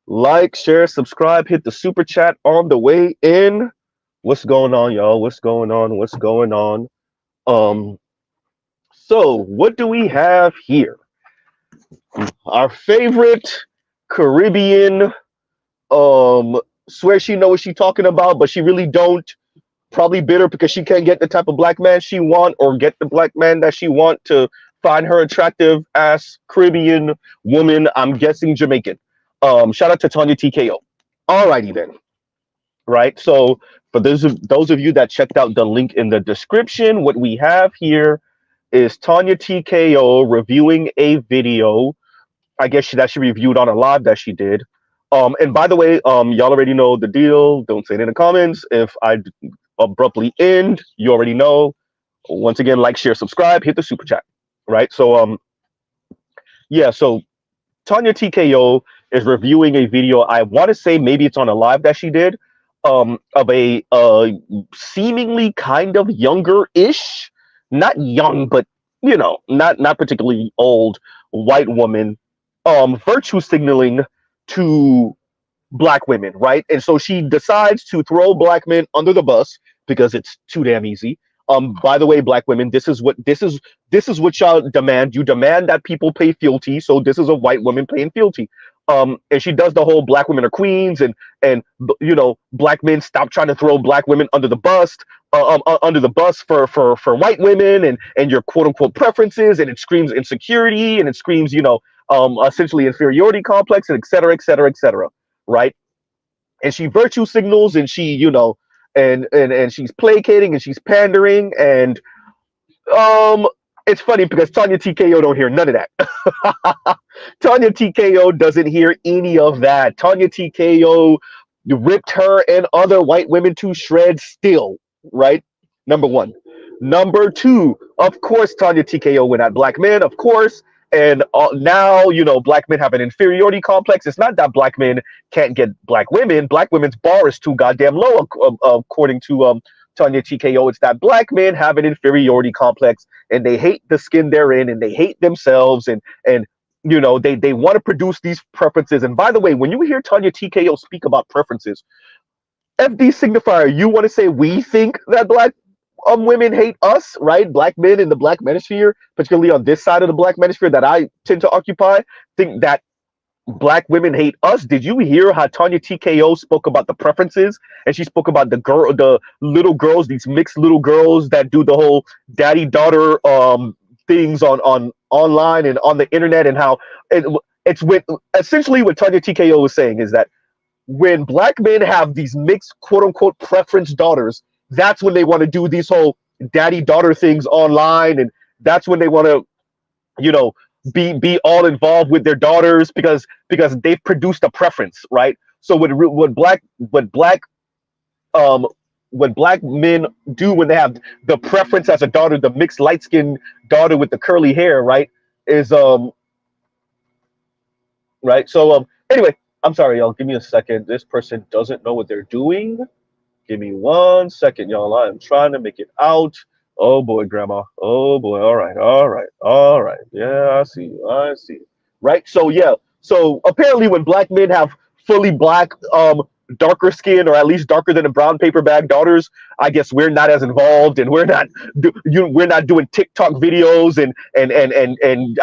Like, share, subscribe, hit the super chat on the way in. What's going on, y'all? What's going on? What's going on? Um, so what do we have here? Our favorite Caribbean, swear she knows what she's talking about, but she really don't. Probably bitter because she can't get the type of black man she want or get the black man that she want to find her attractive ass Caribbean woman. I'm guessing Jamaican. Shout out to Tanya TKO. Alrighty then. Right. So for those of you that checked out the link in the description, what we have here is Tanya TKO reviewing a video. I guess that she reviewed on a live that she did. And by the way, y'all already know the deal. Don't say it in the comments. If I abruptly end, you already know. Once again, like, share, subscribe, hit the super chat. Right. So yeah. So Tanya TKO is reviewing a video. I want to say maybe it's on a live that she did. Of a seemingly kind of younger-ish, not young, but not particularly old white woman, virtue signaling to black women, right? And so she decides to throw black men under the bus because it's too damn easy. By the way, black women, this is what y'all demand. You demand that people pay fealty, so this is a white woman paying fealty. And she does the whole black women are queens, and black men stop trying to throw black women under the bus for white women and your quote unquote preferences, and it screams insecurity, and it screams essentially inferiority complex, and et cetera, et cetera, et cetera, right? And she virtue signals, and and she's placating, and she's pandering, and um it's funny because Tanya TKO don't hear none of that. Tanya TKO doesn't hear any of that. Tanya TKO ripped her and other white women to shreds still, right? Number one. Number two, of course, Tanya TKO went at black men, of course. And now, black men have an inferiority complex. It's not that black men can't get black women. Black women's bar is too goddamn low, according to Tanya TKO. It's that black men have an inferiority complex, and they hate the skin they're in, and they hate themselves, and they want to produce these preferences. And by the way, when you hear Tanya TKO speak about preferences, FD signifier, you want to say we think that black women hate us, right? Black men in the black manosphere, particularly on this side of the black manosphere that I tend to occupy, think that black women hate us. Did you hear how Tanya TKO spoke about the preferences? And she spoke about the little girls, these mixed little girls that do the whole daddy daughter things on online and on the internet, and how it's with essentially what Tanya TKO was saying is that when black men have these mixed quote unquote preference daughters, that's when they want to do these whole daddy daughter things online, and that's when they want to you know be all involved with their daughters because they've produced a preference, right? So um what black men do when they have the preference as a daughter, the mixed light skinned daughter with the curly hair, right, is right. So anyway, I'm sorry, y'all. Give me a second. This person doesn't know what they're doing. Give me 1 second, y'all. I am trying to make it out. Oh boy, grandma. Oh boy. All right. All right. All right. Yeah, I see you. I see you. Right. So yeah. So apparently, when black men have fully black, darker skin, or at least darker than a brown paper bag daughters, I guess we're not as involved, and we're not doing TikTok videos and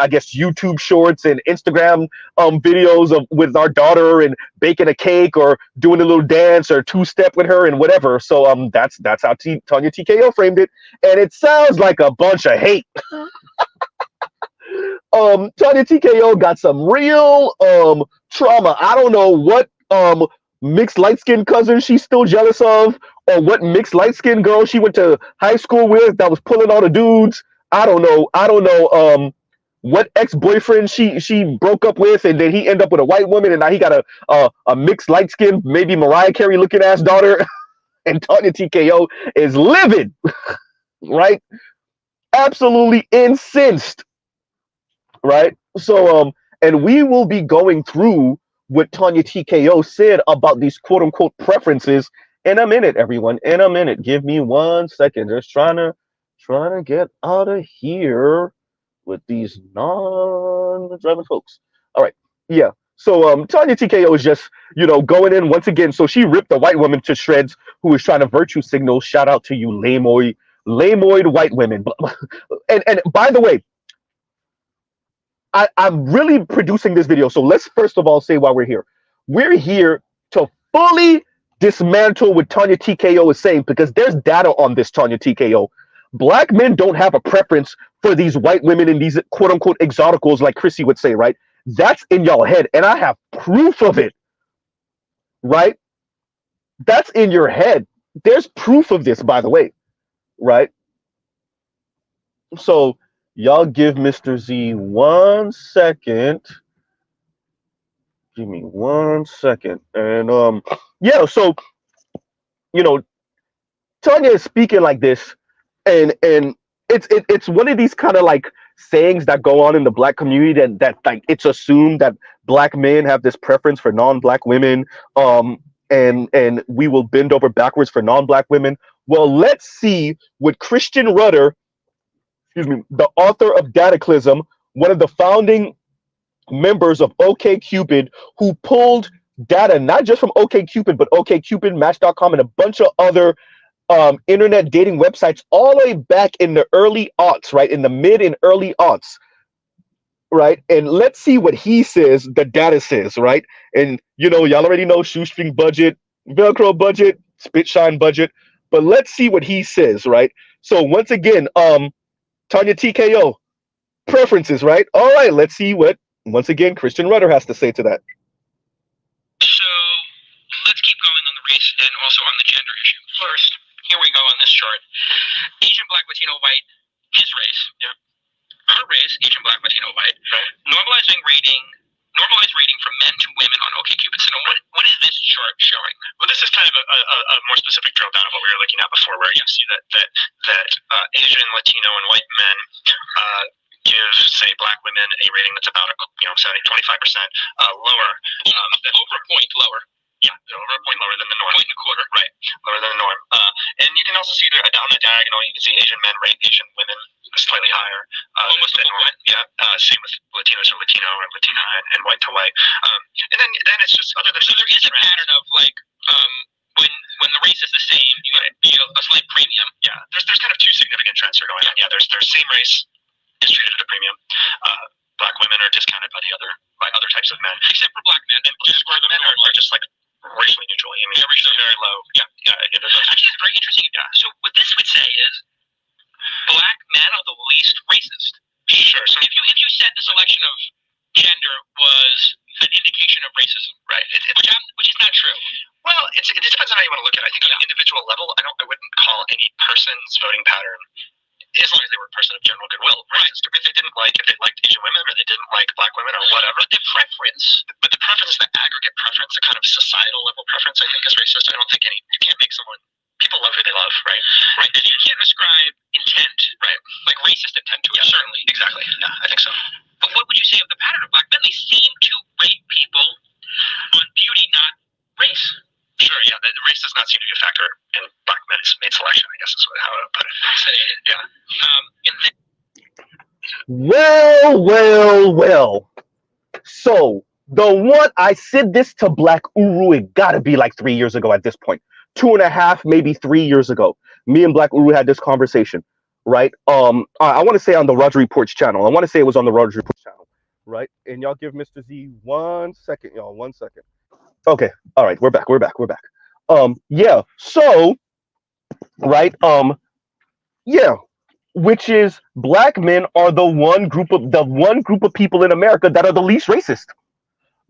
I guess YouTube shorts and Instagram videos of with our daughter and baking a cake or doing a little dance or two step with her and whatever. So that's how Tanya TKO framed it, and it sounds like a bunch of hate. Tanya TKO got some real trauma. I don't know what mixed light skinned cousin she's still jealous of, or what mixed light skinned girl she went to high school with that was pulling all the dudes. I don't know. I don't know what ex boyfriend she broke up with, and then he ended up with a white woman, and now he got a mixed light skinned, maybe Mariah Carey looking ass daughter. And Tanya TKO is livid, right? Absolutely incensed, right? So and we will be going through what Tanya TKO said about these quote unquote preferences in a minute, everyone. In a minute. Give me 1 second. Just trying to get out of here with these non-driving folks. All right. Yeah. So Tanya TKO is just, going in once again. So she ripped the white woman to shreds who was trying to virtue signal. Shout out to you, lamoid white women. And by the way, I'm really producing this video. So let's first of all say why we're here. We're here to fully dismantle what Tanya TKO is saying, because there's data on this, Tanya TKO. Black men don't have a preference for these white women and these quote unquote exoticals, like Chrissy would say, right? That's in your head. And I have proof of it, right? That's in your head. There's proof of this, by the way, right? So y'all give Mr. Z 1 second. Give me 1 second. And yeah, so Tanya is speaking like this, and it's one of these kind of like sayings that go on in the black community, that like it's assumed that black men have this preference for non-black women, and we will bend over backwards for non-black women. Well, let's see what Christian Rudder, excuse me, the author of Dataclysm, one of the founding members of OkCupid, who pulled data not just from OkCupid, but OkCupid, Match.com, and a bunch of other internet dating websites all the way back in the early aughts, right? In the mid and early aughts, right? And let's see what he says, the data says, right? And y'all already know shoestring budget, Velcro budget, spit shine budget, but let's see what he says, right? So once again, Tanya TKO, preferences, right? All right, let's see what, once again, Christian Rudder has to say to that. So let's keep going on the race and also on the gender issue. First, here we go on this chart. Asian, Black, Latino, white, his race. Yeah. Her race, Asian, Black, Latino, white. Right. Normalized rating from men to women on OkCupid. So what is this chart showing? Well, this is kind of a more specific drill down of what we were looking at before, where you see that Asian, Latino, and white men give, say, black women a rating that's about 25% lower. Over a point lower. Yeah, over a point lower than the norm. Point and a quarter, right? Lower than the norm. And you can also see there down the diagonal, you can see Asian men rate Asian women slightly higher. Almost than norm. Yeah. Same with Latinos or Latino or Latina and white to white. And then it's just other than. So there is a pattern of like when the race is the same, you might be a slight premium. Yeah. There's kind of two significant trends here going on. Yeah. There's same race is treated at a premium. Black women are discounted by other types of men, except for black men. And just where the men are just like racially neutral. I mean, racially very low. Yeah. Actually, it's very interesting. Yeah. So what this would say is black men are the least racist. Sure. So if you said the selection of gender was an indication of racism, right? Which is not true. Well, it just depends on how you want to look at it. I think on an individual level, I wouldn't call any person's voting pattern, as long as they were a person of general goodwill, racist. Right. If they liked Asian women or they didn't like black women or whatever. But the preference, the aggregate preference, the kind of societal level preference, I think is racist. I don't think you can't make someone, people love who they love, right? Right. And you can't ascribe intent, right? Like racist intent to it. Yeah, certainly. Exactly. Yeah, I think so. But what would you say of the pattern of black men? They seem to rate people on beauty, not race. Sure, yeah. Race does not seem to be a factor in black men's mate selection, I guess is how I would put it. Yeah. Well. So the one I said this to Black Uru, it gotta be like 3 years ago at this point. 2.5, maybe 3 years ago. Me and Black Uru had this conversation, right? I want to say on the Roger Reports channel. I want to say it was on the Roger Reports channel, right? And y'all give Mr. Z 1 second, y'all. 1 second. Okay. All right. We're back. Yeah. So, right. Yeah. Which is black men are the one group of people in America that are the least racist.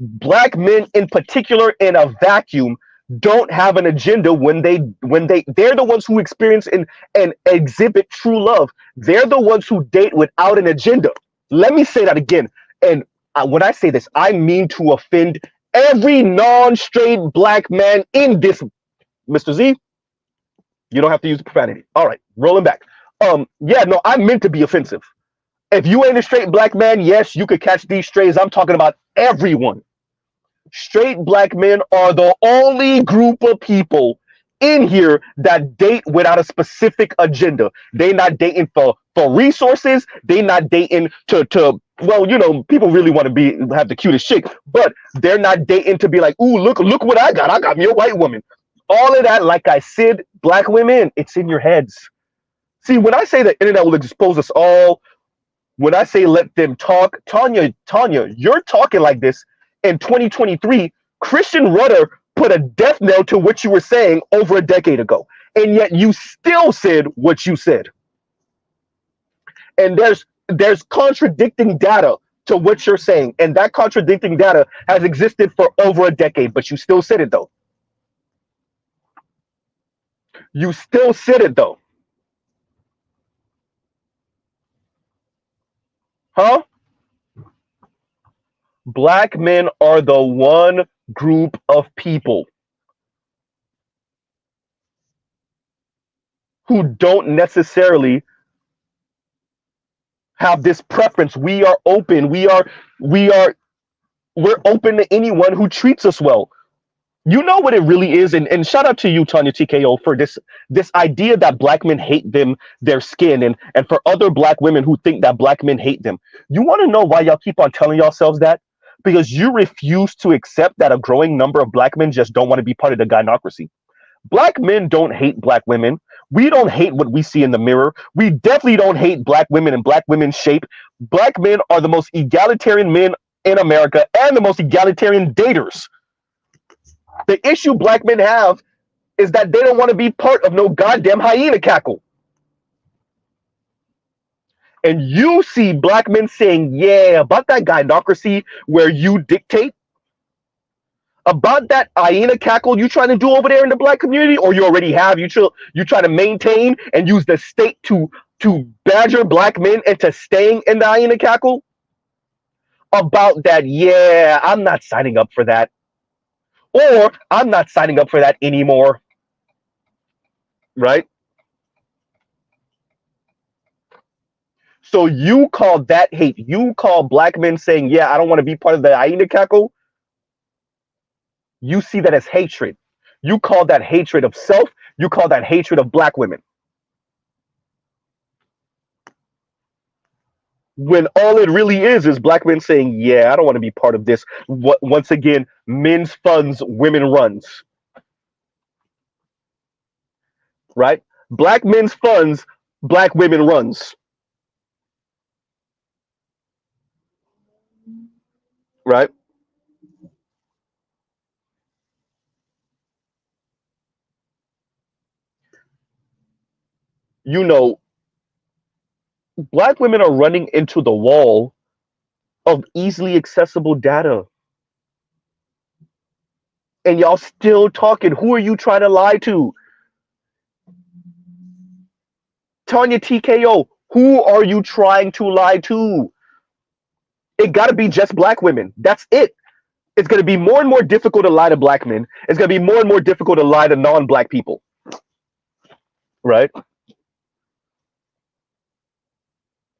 Black men in particular, in a vacuum, don't have an agenda when they're the ones who experience and exhibit true love. They're the ones who date without an agenda. Let me say that again. And when I say this, I mean to offend every non-straight black man in this. Mr. Z, you don't have to use profanity. All right, rolling back. Yeah, no, I meant to be offensive. If you ain't a straight black man, yes, you could catch these strays. I'm talking about everyone. Straight black men are the only group of people in here that date without a specific agenda. They not dating for resources. They not dating to well, you know, people really want to have the cutest chick, but they're not dating to be like, ooh, look what I got. I got me a white woman. All of that, like I said, black women, it's in your heads. See, when I say the internet will expose us all, when I say let them talk, Tanya, you're talking like this in 2023. Christian Rudder put a death knell to what you were saying over a decade ago, and yet you still said what you said. And there's contradicting data to what you're saying, and that contradicting data has existed for over a decade, but you still said it though. You still said it though. Huh? Black men are the one group of people who don't necessarily have this preference. We are open. We're open to anyone who treats us well. You know what it really is, and shout out to you, Tanya TKO, for this idea that black men hate their skin, and for other black women who think that black men hate them. You want to know why y'all keep on telling yourselves that? Because you refuse to accept that a growing number of black men just don't want to be part of the gynocracy. Black men don't hate black women. We don't hate what we see in the mirror. We definitely don't hate black women and black women's shape. Black men are the most egalitarian men in America and the most egalitarian daters. The issue black men have is that they don't want to be part of no goddamn hyena cackle. And you see black men saying, yeah, about that gynocracy where you dictate, about that hyena cackle you trying to do over there in the black community, or you already have, you try to maintain and use the state to badger black men into staying in the hyena cackle. About that, yeah, I'm not signing up for that. Or I'm not signing up for that anymore. Right? So you call that hate. You call black men saying, yeah, I don't want to be part of the hyena cackle. You see that as hatred. You call that hatred of self. You call that hatred of black women. When all it really is black men saying, yeah, I don't want to be part of this. Once again, men's funds, women runs. Right? Black men's funds, black women runs. Right? You know, black women are running into the wall of easily accessible data. And y'all still talking. Who are you trying to lie to? Tanya TKO, who are you trying to lie to? It got to be just black women. That's it. It's going to be more and more difficult to lie to black men. It's going to be more and more difficult to lie to non-black people. Right?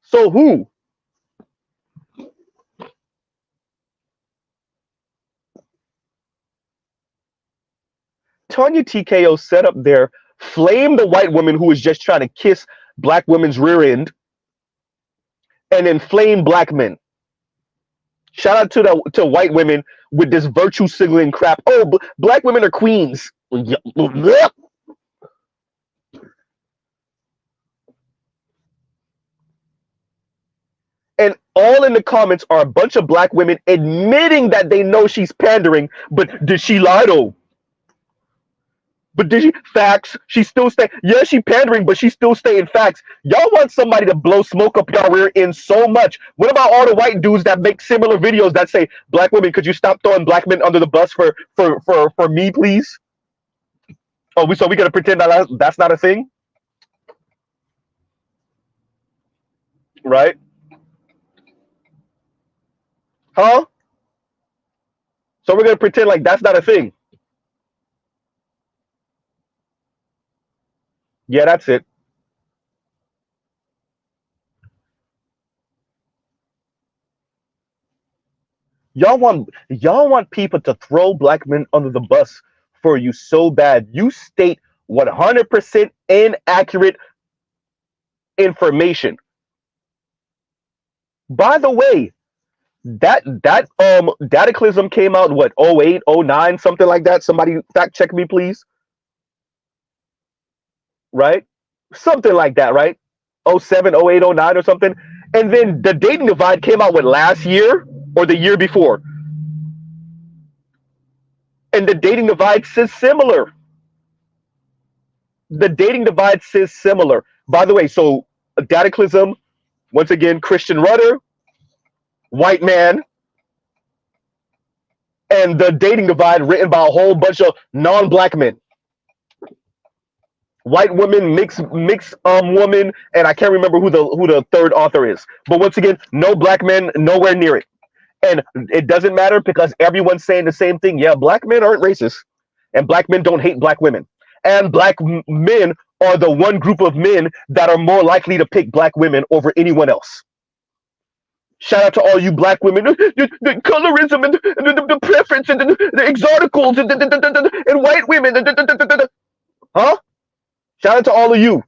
So who? Tanya TKO set up there, flame the white woman who was just trying to kiss black women's rear end, and then flame black men. Shout out to white women with this virtue signaling crap. Oh, black women are queens. And all in the comments are a bunch of black women admitting that they know she's pandering, but did she lie though? But did she? Facts. She still stay. Yeah, she pandering, but she still staying facts. Y'all want somebody to blow smoke up y'all rear end so much. What about all the white dudes that make similar videos that say, black women, could you stop throwing black men under the bus for me, please? Oh, so we gotta pretend that that's not a thing? Right? Huh? So we're gonna pretend like that's not a thing. Yeah, that's it. Y'all want people to throw black men under the bus for you so bad. You state 100% inaccurate information. By the way, that Dataclysm came out what, 08, 09, something like that. Somebody fact check me, please. Right? Something like that, right? 07, 08, 09 or something. And then the dating divide came out what, last year or the year before. And the dating divide says similar. The dating divide says similar. By the way, so Dataclysm, once again, Christian Rudder, white man, and the dating divide written by a whole bunch of non-black men. White woman, mixed woman, and I can't remember who the third author is. But once again, no black men nowhere near it. And it doesn't matter because everyone's saying the same thing. Yeah, black men aren't racist, and black men don't hate black women. And black men are the one group of men that are more likely to pick black women over anyone else. Shout out to all you black women, the colorism and the preference and the exoticals and white women. Huh? Shout out to all of you.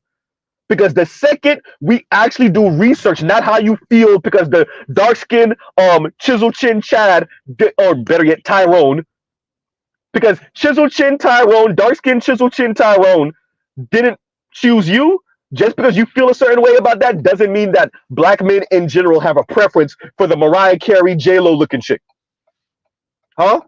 Because the second we actually do research, not how you feel, because the dark skin, chisel chin Chad, or better yet, Tyrone, because chisel chin Tyrone, dark skin chisel chin Tyrone didn't choose you. Just because you feel a certain way about that doesn't mean that black men in general have a preference for the Mariah Carey, J-Lo looking chick. Huh?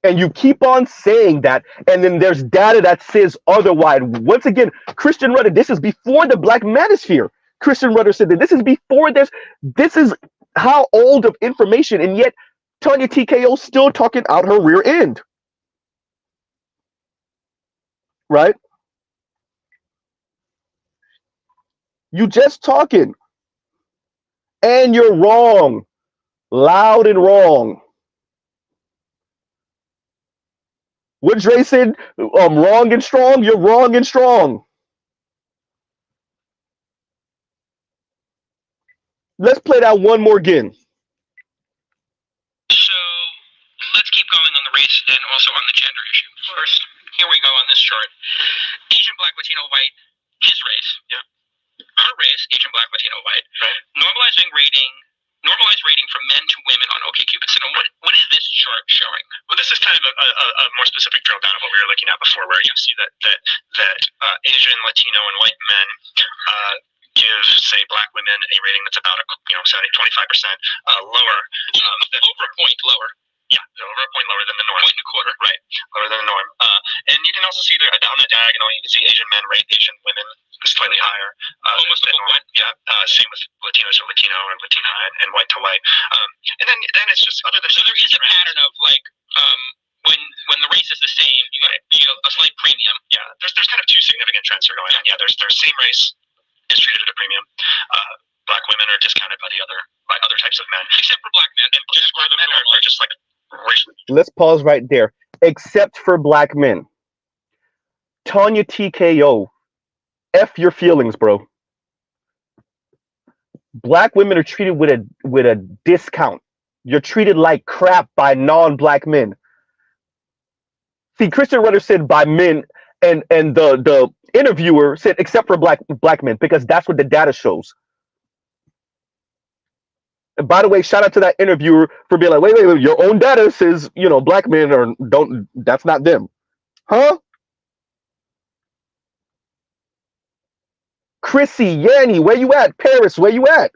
And you keep on saying that, and then there's data that says otherwise. Once again, Christian Rudder, this is before the Black Manosphere. Christian Rudder said that this is before this. This is how old of information, and yet Tanya TKO still talking out her rear end. Right? You just talking. And you're wrong. Loud and wrong. What Dre said, wrong and strong, you're wrong and strong. Let's play that one more again. So let's keep going on the race and also on the gender issue. First, here we go on this chart. Asian, Black, Latino, white, his race. Yeah. Her race, Asian, Black, Latino, white. Right. Normalized rating from men to women on OkCupid. So what is this chart showing? Well, this is kind of a more specific drill down of what we were looking at before, where you see that Asian, Latino, and white men give, say, black women a rating that's about 25% lower. Over a point lower. Yeah, over a point lower than the norm. Point and a quarter. Right, lower than the norm. And you can also see there down the diagonal, you can see Asian men rate Asian women slightly higher. Almost than norm. Yeah, same with Latinos or Latino or Latina and white to white. And then it's just other than. So there is a pattern of like when the race is the same, you get a slight premium. Yeah, there's kind of two significant trends that are going on. Yeah, there's same race is treated at a premium. Black women are discounted by other types of men, except for black men. And just black men are just like racially. Let's pause right there. Except for black men. Tanya TKO, F your feelings, bro. Black women are treated with a discount. You're treated like crap by non-black men. See, Christian Rudder said by men, and the interviewer said except for black men, because that's what the data shows. And by the way, shout out to that interviewer for being like, wait, your own data says, black men that's not them. Huh? Chrissy, Yanni, where you at? Paris, where you at?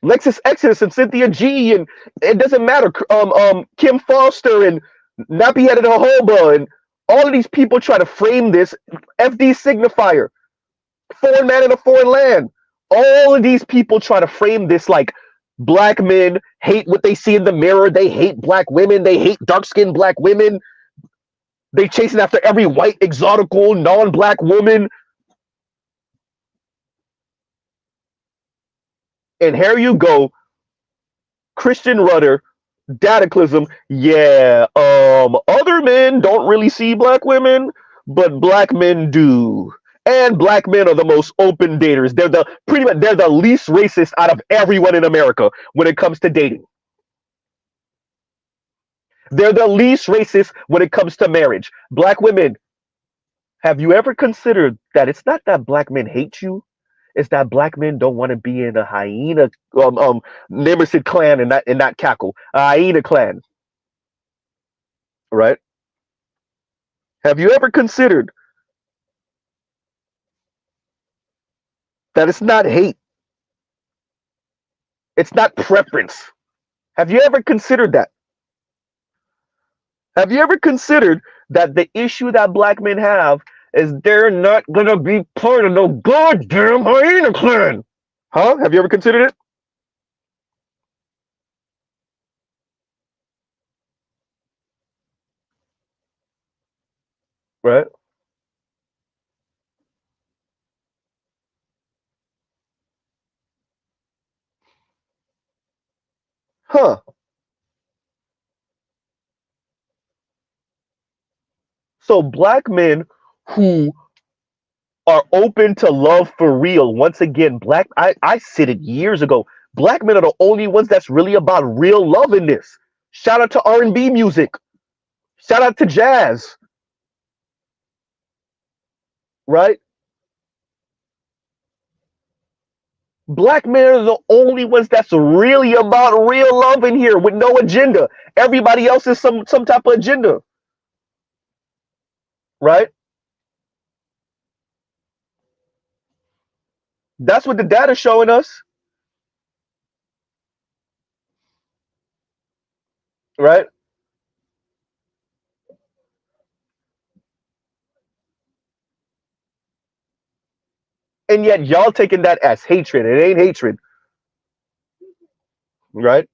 Lexus Exodus and Cynthia G, and it doesn't matter. Kim Foster and Nappy Headed Jojoba, and all of these people try to frame this FD signifier, foreign man in a foreign land. All of these people try to frame this like black men hate what they see in the mirror. They hate black women. They hate dark-skinned black women. They chasing after every white, exotical, non-black woman. And here you go, Christian Rudder, Dataclysm. Yeah, other men don't really see black women, but black men do. And black men are the most open daters. They're the least racist out of everyone in America when it comes to dating. They're the least racist when it comes to marriage. Black women Have you ever considered that it's not that black men hate you, it's that black men don't want to be in a hyena Nemesis clan and not cackle a hyena clan, right? Have you ever considered that it's not hate, it's not preference? Have you ever considered that? Have you ever considered that the issue that black men have is they're not gonna be part of no goddamn hyena clan? Huh? Have you ever considered it? Right? Huh. So black men who are open to love for real. Once again, I said it years ago. Black men are the only ones that's really about real love in this. Shout out to R&B music. Shout out to jazz, right? Black men are the only ones that's really about real love in here with no agenda. Everybody else is some type of agenda, right? That's what the data's showing us, right? And yet y'all taking that as hatred. It ain't hatred, right?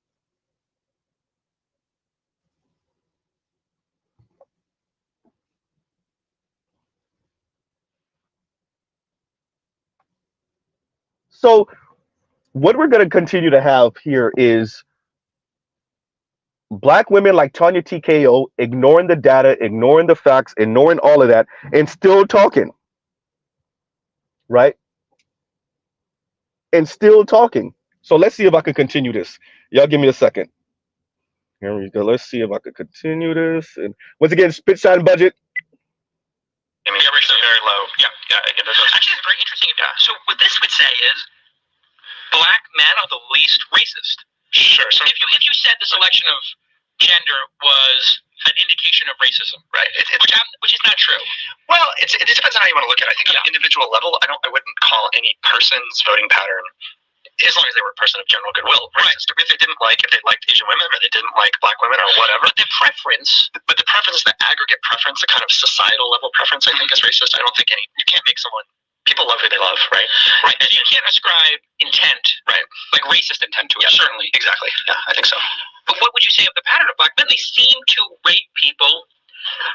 So what we're going to continue to have here is black women like Tanya TKO ignoring the data, ignoring the facts, ignoring all of that, and still talking, right? And still talking. So let's see if I can continue this. Y'all give me a second. Here we go. Let's see if I can continue this. And once again, spit shine budget. I mean, average is very low. Yeah, yeah. Actually, it's very interesting. Yeah. So what this would say is black men are the least racist. Sure. So if you said the selection of gender was an indication of racism, right? Which is not true. Well, it depends on how you want to look at it. I think on an individual level, I wouldn't call any person's voting pattern, as long as they were a person of general goodwill, racist. Right. If they liked Asian women or they didn't like black women or whatever. But the preference, the aggregate preference, the kind of societal level preference, I think is racist. I don't think you can't make someone. People love who they love, right? Right. And you can't ascribe intent, right? Like racist intent to it. Yeah, certainly. Exactly. Yeah, I think so. But what would you say of the pattern of black men? They seem to rate people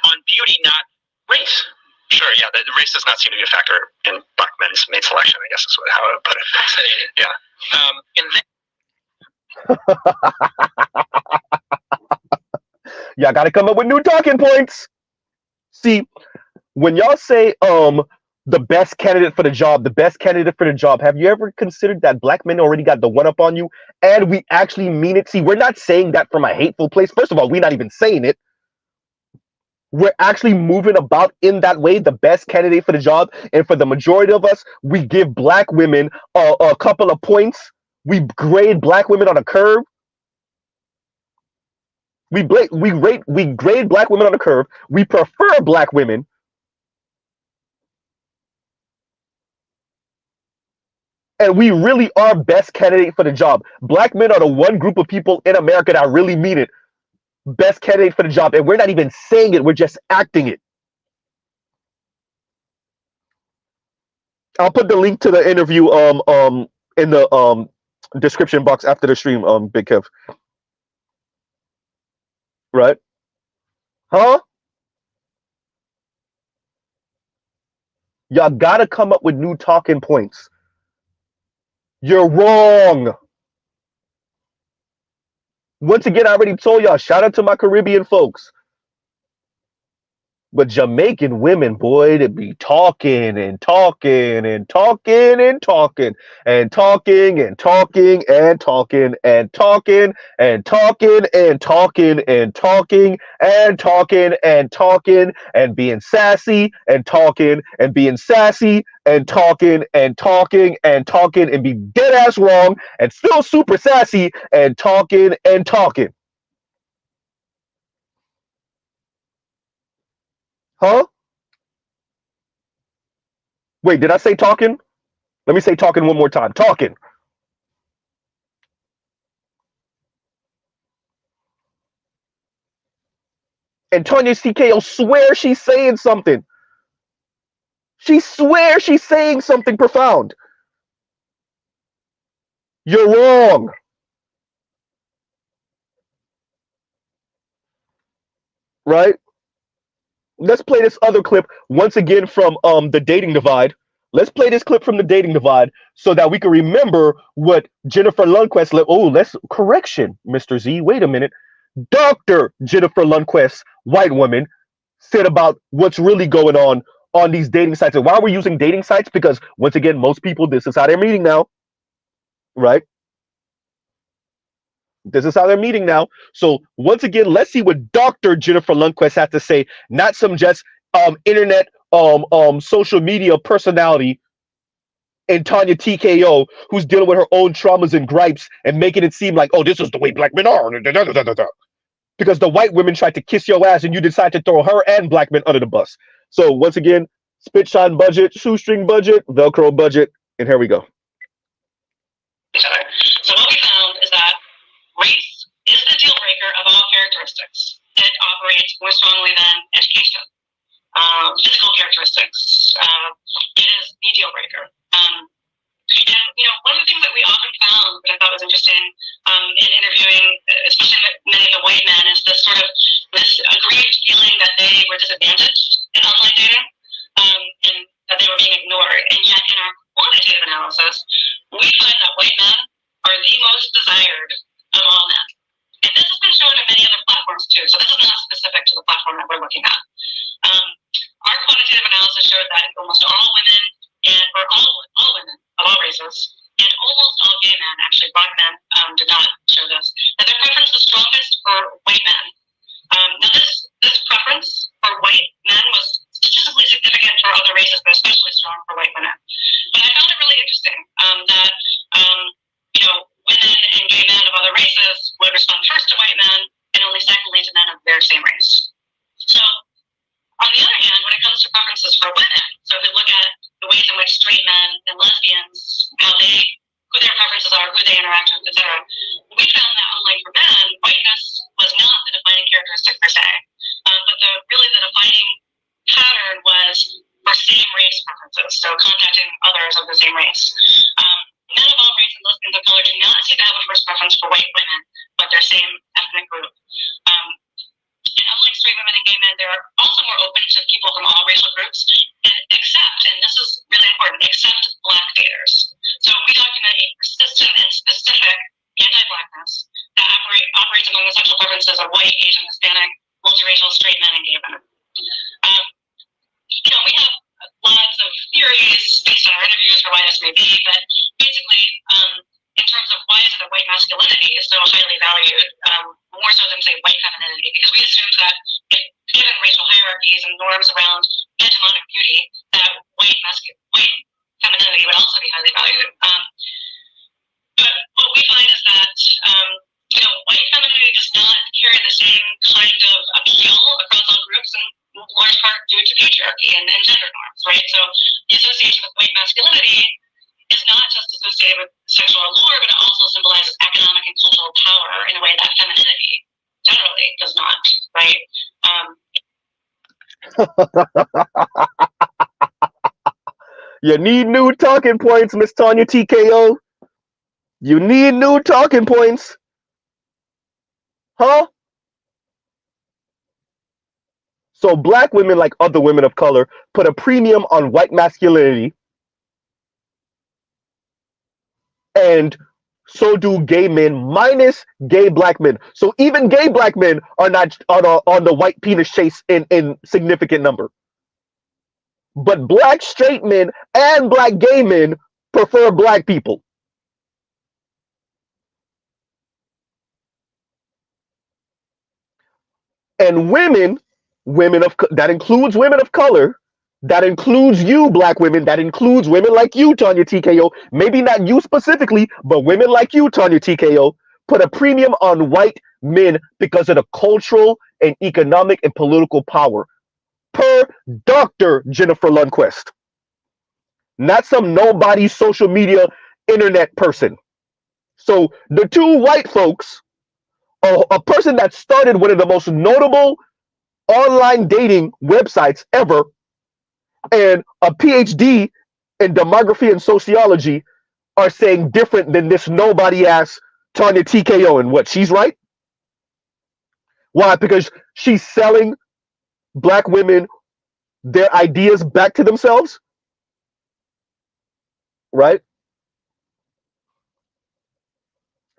on beauty, not race. Sure, yeah. The race does not seem to be a factor in black men's mate selection, I guess is how I would put it. Fascinating. Yeah. And then y'all got to come up with new talking points. See, when y'all say the best candidate for the job, have you ever considered that black men already got the one up on you? And we actually mean it. See, we're not saying that from a hateful place. First of all, we're not even saying it. We're actually moving about in that way, the best candidate for the job. And for the majority of us, we give black women a couple of points. We grade black women on a curve. We grade black women on a curve. We prefer black women. And we really are best candidate for the job. Black men are the one group of people in America that really mean it. Best candidate for the job. And we're not even saying it. We're just acting it. I'll put the link to the interview in the description box after the stream, Big Kev. Right? Huh? Y'all gotta come up with new talking points. You're wrong. Once again, I already told y'all, shout out to my Caribbean folks. But Jamaican women, boy, they be talking and talking and talking and talking and talking and talking and talking and talking and talking and talking and talking and talking and talking and being sassy and talking and being sassy and talking and talking and talking and be dead ass wrong and still super sassy and talking and talking. Huh? Wait, did I say talking? Let me say talking one more time. Talking. And Tanya TKO swears she's saying something. She swears she's saying something profound. You're wrong. Right? Let's play this other clip once again from the dating divide. Let's play this clip from the dating divide so that we can remember what Jennifer Lundquist. Let's correction, Mr. Z. Wait a minute. Dr. Jennifer Lundquist, white woman, said about what's really going on these dating sites. And why we're using dating sites? Because once again, most people, this is how they're meeting now, right? This is how they're meeting now. So once again, let's see what Dr. Jennifer Lundquist has to say, not some just internet social media personality and Tanya TKO who's dealing with her own traumas and gripes and making it seem like, oh, this is the way black men are. Because the white women tried to kiss your ass and you decide to throw her and black men under the bus. So once again, spit shine budget, shoestring budget, Velcro budget, and here we go. So what we found is that race is the deal breaker of all characteristics. It operates more strongly than education. Physical characteristics. It is the deal breaker. And one of the things that we often found that I thought was interesting in interviewing, especially many of the white men, is this sort of this aggrieved feeling that they were disadvantaged in online dating, and that they were being ignored. And yet, in our quantitative analysis, we find that white men are the most desired of all men. And this has been shown in many other platforms too. So this is not specific to the platform that we're looking at. Our quantitative analysis showed that almost all women, or all women of all races, and almost all gay men, actually black men did not show this, that their preference was strongest for white men. Now this preference for white men was statistically significant for other races, but especially strong for white women. But I found it really interesting that women and gay men of other races would respond first to white men and only secondly to men of their same race. So on the other hand, when it comes to preferences for women, so if we look at the ways in which straight men and lesbians, who their preferences are, who they interact with, etc., we found that unlike for men, whiteness was not the defining characteristic per se, but the defining pattern was for same race preferences, so contacting others of the same race. Men of all races and lesbians of color do not seem to have a first preference for white women, but their same ethnic group. And unlike straight women and gay men, they're also more open to people from all racial groups, and this is really important, except black daters. So we document a persistent and specific anti-blackness that operates among the sexual preferences of white, Asian, Hispanic, multiracial, straight men, and gay men. We have lots of theories based on our interviews for why this may be, but basically, in terms of why is it that white masculinity is so highly valued, more so than, say, white femininity, because we assume that given racial hierarchies and norms around hegemonic beauty, that white femininity would also be highly valued. But what we find is that white femininity does not carry the same kind of appeal across all groups, in large part due to patriarchy and gender norms, right? So the association with white masculinity is not just associated with sexual allure, but it also symbolizes economic and cultural power in a way that femininity generally does not, right? You need new talking points, Miss Tanya TKO. You need new talking points. Huh? So black women, like other women of color, put a premium on white masculinity and So do gay men, minus gay black men. So even gay black men are not on the white penis chase in significant number. But black straight men and black gay men prefer black people. And women of that includes women of color, that includes you, black women, that includes women like you, Tanya TKO. Maybe not you specifically, but women like you, Tanya TKO, put a premium on white men because of the cultural and economic and political power. Per Dr. Jennifer Lundquist, not some nobody social media internet person. So the two white folks, a person that started one of the most notable online dating websites ever, and a PhD in demography and sociology, are saying different than this nobody ass Tanya TKO. And what, she's right? Why? Because she's selling black women their ideas back to themselves, right?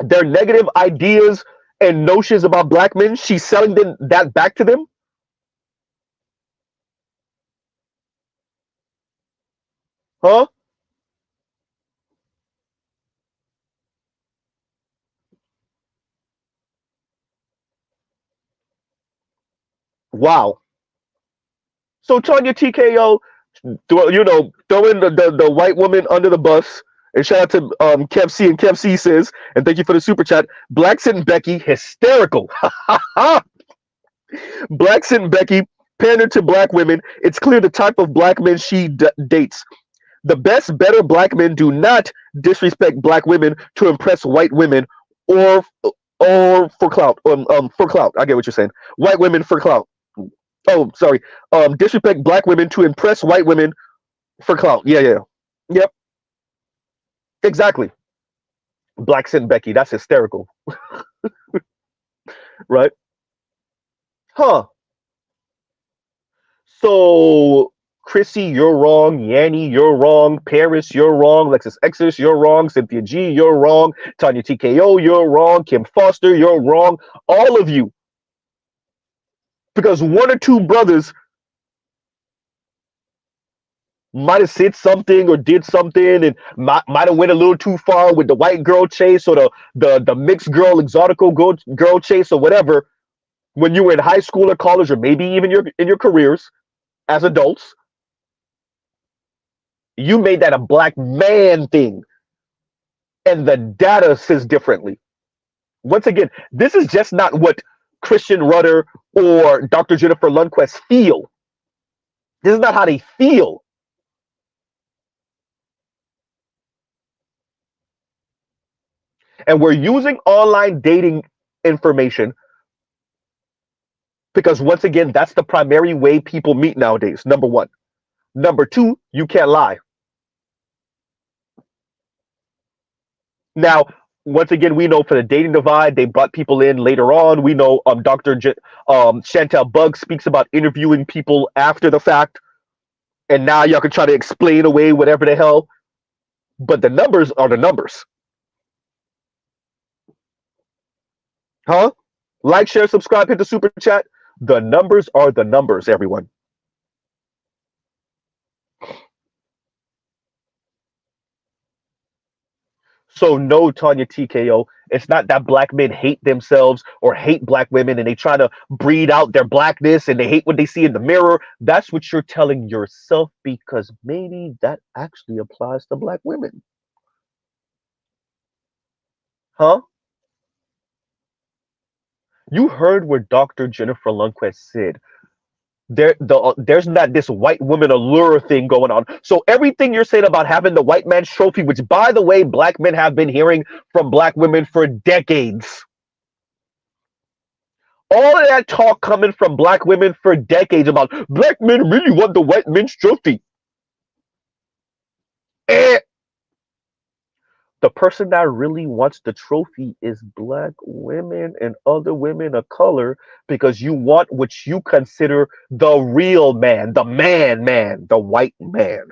Their negative ideas and notions about black men, she's selling them that back to them. Huh? Wow. So Tanya TKO, throwing the white woman under the bus. And shout out to Kev C, and Kev C says, and thank you for the super chat. Blackson and Becky, hysterical. Blackson and Becky pander to black women. It's clear the type of black men she dates. The best, better black men do not disrespect black women to impress white women, or for clout. For clout. I get what you're saying. White women for clout. Oh, sorry. Disrespect black women to impress white women for clout. Yeah, yeah. Yep. Exactly. Blacks and Becky. That's hysterical. Right? Huh. So Chrissy, you're wrong. Yanni, you're wrong. Paris, you're wrong. Lexus Exis, you're wrong. Cynthia G, you're wrong. Tanya TKO, you're wrong. Kim Foster, you're wrong. All of you. Because one or two brothers might have said something or did something, and might have went a little too far with the white girl chase, or the mixed girl exotical girl chase, or whatever, when you were in high school or college, or maybe even in your careers as adults. You made that a black man thing, and the data says differently. Once again, this is just not what Christian Rudder or Dr. Jennifer Lundquist feel. This is not how they feel. And we're using online dating information because, once again, that's the primary way people meet nowadays. Number one. Number two, you can't lie. Now, once again, we know for the dating divide, they brought people in later on. We know Chantel Bugg speaks about interviewing people after the fact, and now y'all can try to explain away whatever the hell. But the numbers are the numbers. Huh? Like, share, subscribe, hit the super chat. The numbers are the numbers, everyone. So no, Tanya TKO, it's not that black men hate themselves or hate black women and they try to breed out their blackness and they hate what they see in the mirror. That's what you're telling yourself, because maybe that actually applies to black women. Huh? You heard what Dr. Jennifer Lundquist said. There's not this white woman allure thing going on. So everything you're saying about having the white man's trophy, which, by the way, black men have been hearing from black women for decades. All of that talk coming from black women for decades about black men really want the white man's trophy. Eh. The person that really wants the trophy is black women and other women of color, because you want what you consider the real man, the man, the white man.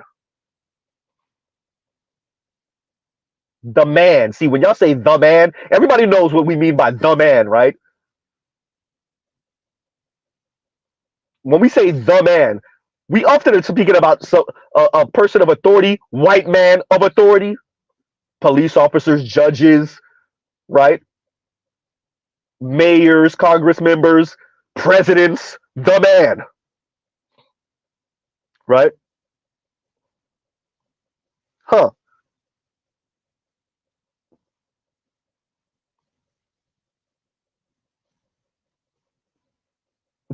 The man. See, when y'all say the man, everybody knows what we mean by the man, right? When we say the man, we often are speaking about a person of authority, white man of authority, police officers, judges, right? Mayors, Congress members, presidents, the man, right? Huh.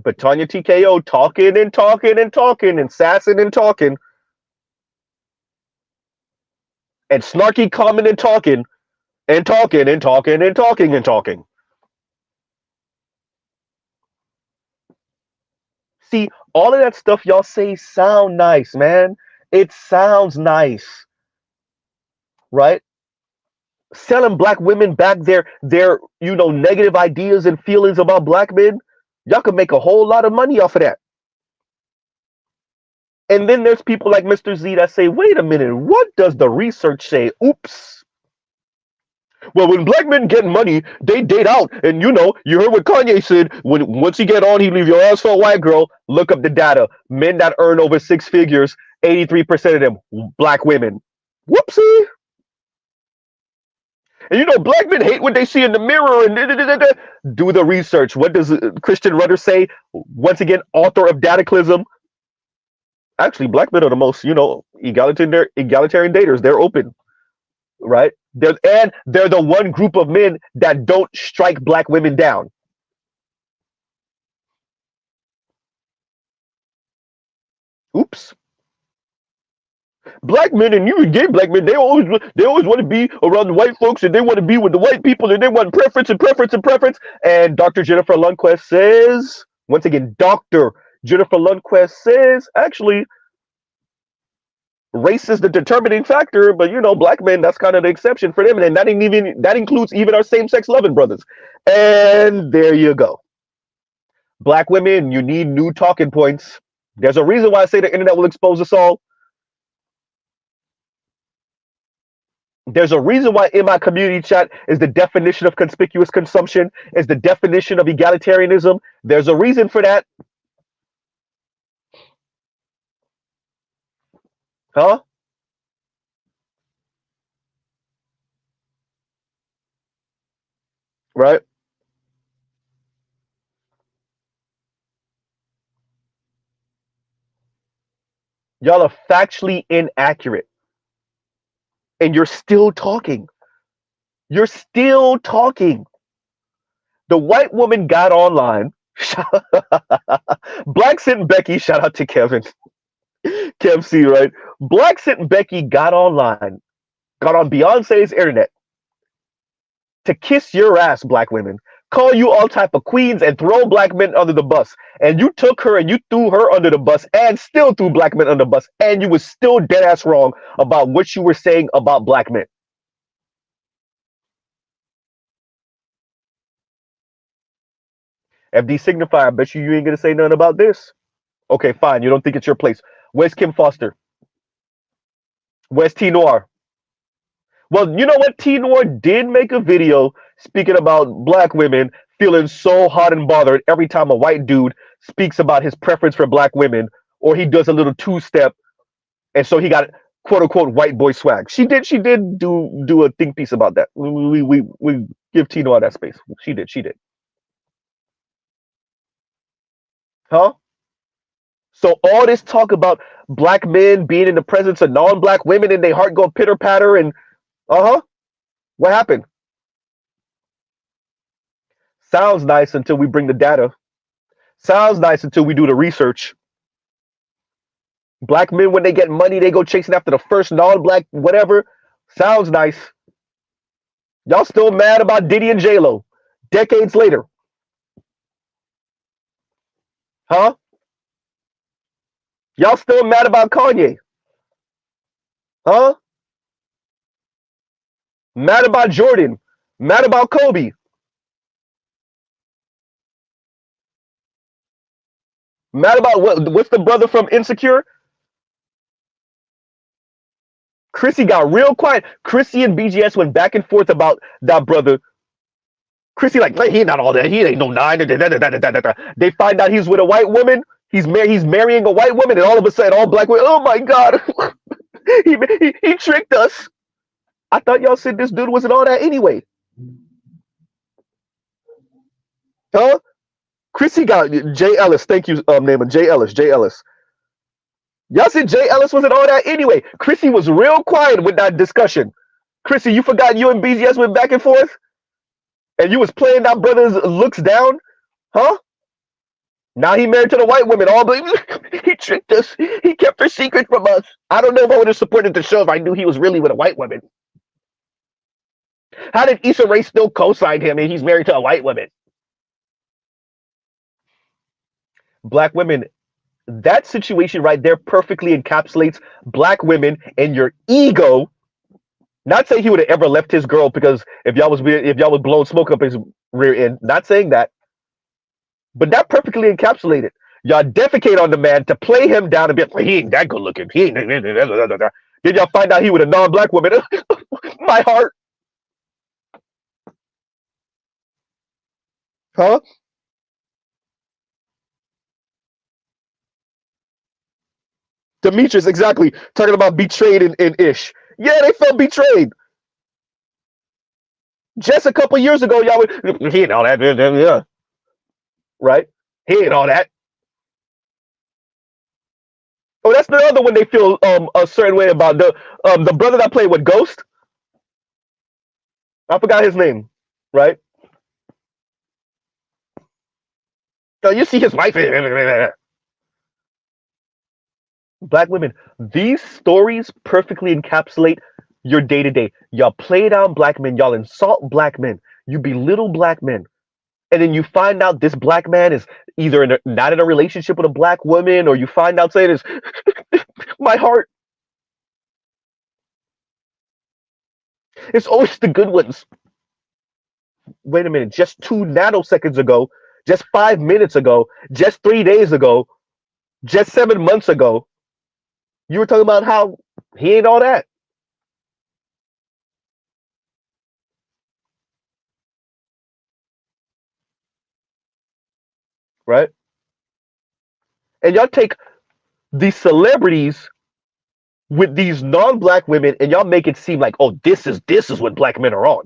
But Tanya TKO talking and talking and talking and sassing and talking and snarky comment and talking and talking and talking and talking and talking. See, all of that stuff y'all say sound nice, man. It sounds nice, right? Selling black women back their negative ideas and feelings about black men, y'all could make a whole lot of money off of that. And then there's people like Mr. Z that say, wait a minute, what does the research say? Oops. Well, when black men get money, they date out. And you heard what Kanye said. Once you get on, he leave your ass for a white girl. Look up the data. Men that earn over six figures, 83% of them black women. Whoopsie. And black men hate what they see in the mirror and do the research. What does Christian Rudder say? Once again, author of Dataclysm. Actually, black men are the most, egalitarian daters. They're open, right? They're the one group of men that don't strike black women down. Oops. Black men and even gay black men, they always want to be around the white folks and they want to be with the white people and they want preference and preference and preference. And Dr. Jennifer Lundquist says, once again, Dr. Jennifer Lundquist says, actually, race is the determining factor, but black men, that's kind of the exception for them, and that includes even our same-sex loving brothers. And there you go. Black women, you need new talking points. There's a reason why I say the internet will expose us all. There's a reason why in my community chat is the definition of conspicuous consumption, is the definition of egalitarianism. There's a reason for that. Huh? Right? Y'all are factually inaccurate. And you're still talking. You're still talking. The white woman got online. Black Sit and Becky, shout out to Kevin. Kev C, right? Black Sit and Becky got online, got on Beyonce's internet to kiss your ass, black women, call you all type of queens and throw black men under the bus. And you took her and you threw her under the bus and still threw black men under the bus. And you was still dead ass wrong about what you were saying about black men. FD Signify, I bet you ain't gonna say nothing about this. Okay, fine. You don't think it's your place. Where's Kim Foster? Where's T Noir? Well, you know what? T Noir did make a video speaking about black women feeling so hot and bothered every time a white dude speaks about his preference for black women, or he does a little two-step, and so he got quote unquote white boy swag. She did do a think piece about that. We give T Noir that space. She did. Huh? So all this talk about black men being in the presence of non-black women and their heart go pitter patter and what happened? Sounds nice until we bring the data. Sounds nice until we do the research. Black men, when they get money, they go chasing after the first non-black whatever. Sounds nice. Y'all still mad about Diddy and J-Lo decades later? Huh? Y'all still mad about Kanye? Huh? Mad about Jordan? Mad about Kobe? Mad about what's the brother from Insecure? Chrissy got real quiet. Chrissy and BGS went back and forth about that brother. Chrissy like, he not all that. He ain't no nine. They find out he's with a white woman. He's marrying a white woman, and all of a sudden, all black women. Oh my god, he tricked us. I thought y'all said this dude wasn't all that anyway. Huh? Chrissy got Jay Ellis. Thank you, Naaman. Jay Ellis. Jay Ellis. Y'all said Jay Ellis wasn't all that anyway. Chrissy was real quiet with that discussion. Chrissy, you forgot you and BGS went back and forth? And you was playing that brother's looks down? Huh? Now he married to the white woman. All he tricked us. He kept her secret from us. I don't know if I would have supported the show if I knew he was really with a white woman. How did Issa Rae still co-sign him and he's married to a white woman? Black women, that situation right there perfectly encapsulates black women and your ego. Not saying he would have ever left his girl because if y'all was blowing smoke up his rear end. Not saying that. But that perfectly encapsulated. Y'all defecate on the man to play him down and be like, he ain't that good looking. He ain't. Then y'all find out he with a non-black woman. My heart. Huh? Demetrius, exactly. Talking about betrayed and ish. Yeah, they felt betrayed. Just a couple years ago, y'all would, he ain't all that. Yeah. Right? He ain't all that. Oh, that's the other one they feel a certain way about. The brother that played with Ghost. I forgot his name. Right? So you see his wife. Black women. These stories perfectly encapsulate your day to day. Y'all play down black men. Y'all insult black men. You belittle black men. And then you find out this black man is either not in a relationship with a black woman, or you find out saying this, my heart. It's always the good ones. Wait a minute, just 2 nanoseconds ago, just 5 minutes ago, just 3 days ago, just 7 months ago, you were talking about how he ain't all that. Right? And y'all take these celebrities with these non-black women and y'all make it seem like, oh, this is what black men are on.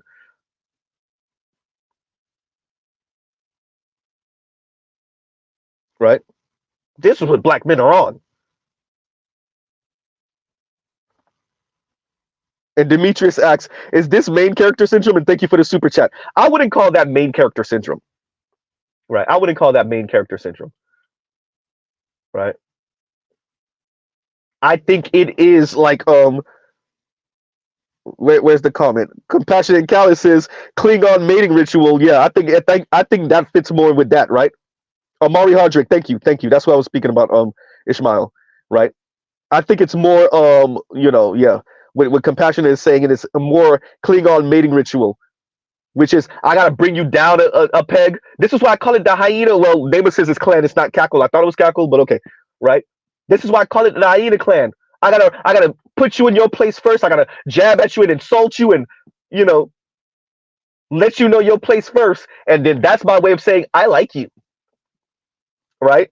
Right? This is what black men are on. And Demetrius asks, is this main character syndrome? And thank you for the super chat. I wouldn't call that main character syndrome. Right? I wouldn't call that main character syndrome. Right? I think it is like where's the comment? Compassionate Callus says Klingon mating ritual. Yeah, I think that fits more with that, right? Amari Hardrick, thank you. That's what I was speaking about, Ishmael, right? I think it's more yeah. What Compassionate is saying, it is a more Klingon mating ritual, which is I gotta bring you down a peg. This is why I call it the hyena. Well, Neighbor says it's clan, it's not cackle. I thought it was cackle, but okay, right? This is why I call it the hyena clan. I gotta put you in your place first. I gotta jab at you and insult you and let you know your place first, and then that's my way of saying I like you, right?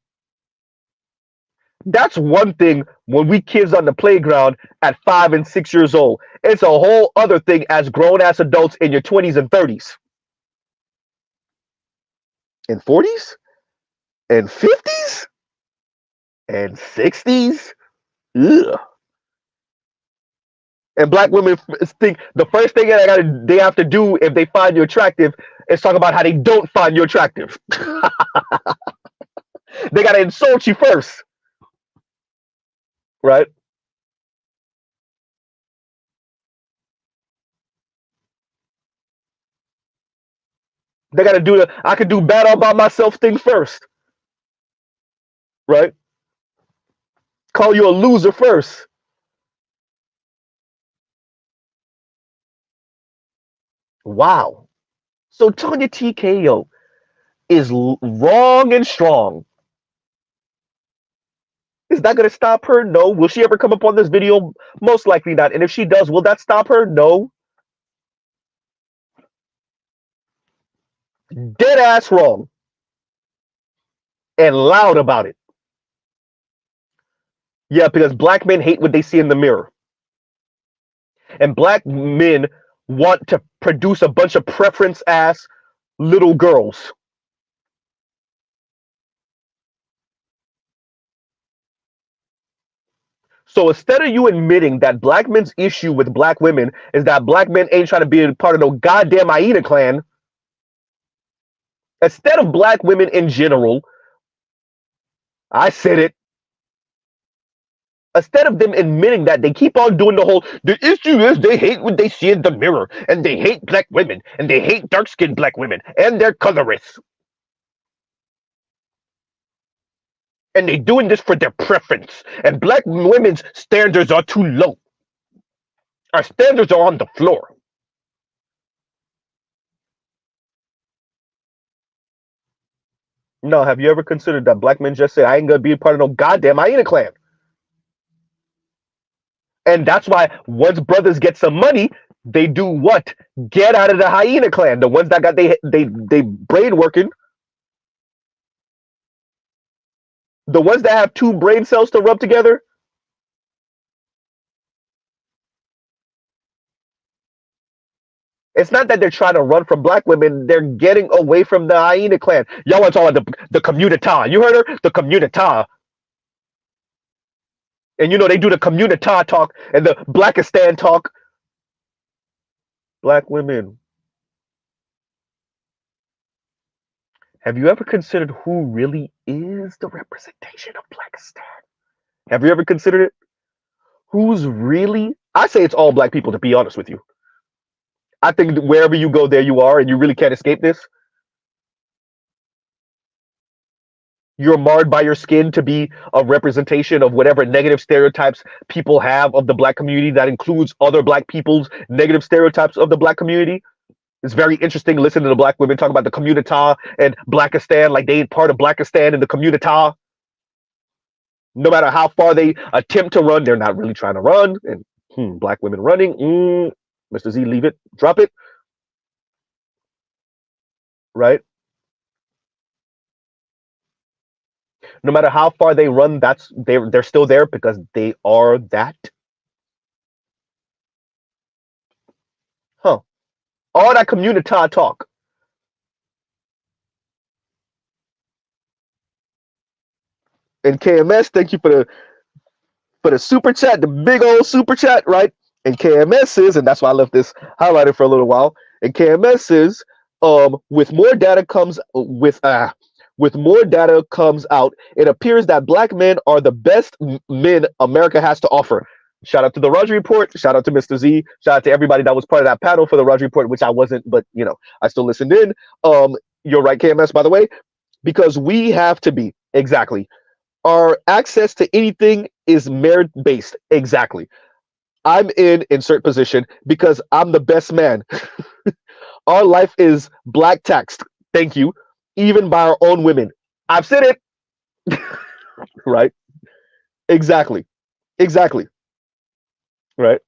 That's one thing when we kids on the playground at 5 and 6 years old. It's a whole other thing as grown ass adults in your 20s and 30s. And 40s? And 50s? And 60s? Ugh. And black women think the first thing they have to do if they find you attractive is talk about how they don't find you attractive. They gotta insult you first. Right? They gotta do the I can do bad all by myself thing first. Right? Call you a loser first. Wow. So Tanya TKO is wrong and strong. Is that going to stop her? No. Will she ever come up on this video? Most likely not. And if she does, will that stop her? No. Dead ass wrong. And loud about it. Yeah, because black men hate what they see in the mirror. And black men want to produce a bunch of preference ass little girls. So instead of you admitting that black men's issue with black women is that black men ain't trying to be a part of no goddamn hyena clan, instead of black women in general, I said it. Instead of them admitting that, they keep on doing the issue is they hate what they see in the mirror, and they hate black women, and they hate dark-skinned black women, and they're colorists. And they doing this for their preference. And black women's standards are too low. Our standards are on the floor. No, have you ever considered that black men just say, I ain't gonna be a part of no goddamn hyena clan? And that's why once brothers get some money, they do what? Get out of the hyena clan. The ones that got they brain working. The ones that have two brain cells to rub together. It's not that they're trying to run from black women. They're getting away from the hyena clan. Y'all want to talk about the communita. You heard her? The communita. And you know they do the communita talk and the Blackistan talk. Black women. Have you ever considered who really is the representation of Blackistan? Have you ever considered it? Who's really? I say it's all black people, to be honest with you. I think wherever you go, there you are, and you really can't escape this. You're marred by your skin to be a representation of whatever negative stereotypes people have of the black community that includes other black people's negative stereotypes of the black community. It's very interesting listening to the black women talk about the communita and Blackistan like they ain't part of Blackistan and the communita. No matter how far they attempt to run, they're not really trying to run. And black women running, Mr. Z, leave it, drop it. Right? No matter how far they run, they're still there because they are that. Huh. All that communita talk. And KMS, thank you for the super chat, the big old super chat, right? And KMS is, and that's why I left this highlighted for a little while. And KMS is, with more data comes out, it appears that black men are the best men America has to offer. Shout out to the Raj Report. Shout out to Mr. Z. Shout out to everybody that was part of that panel for the Raj Report, which I wasn't, but I still listened in. You're right, KMS, by the way, because we have to be exactly. Our access to anything is merit based. Exactly. I'm in insert position because I'm the best man. Our life is black taxed. Thank you. Even by our own women. I've said it. Right? Exactly. Exactly. Right?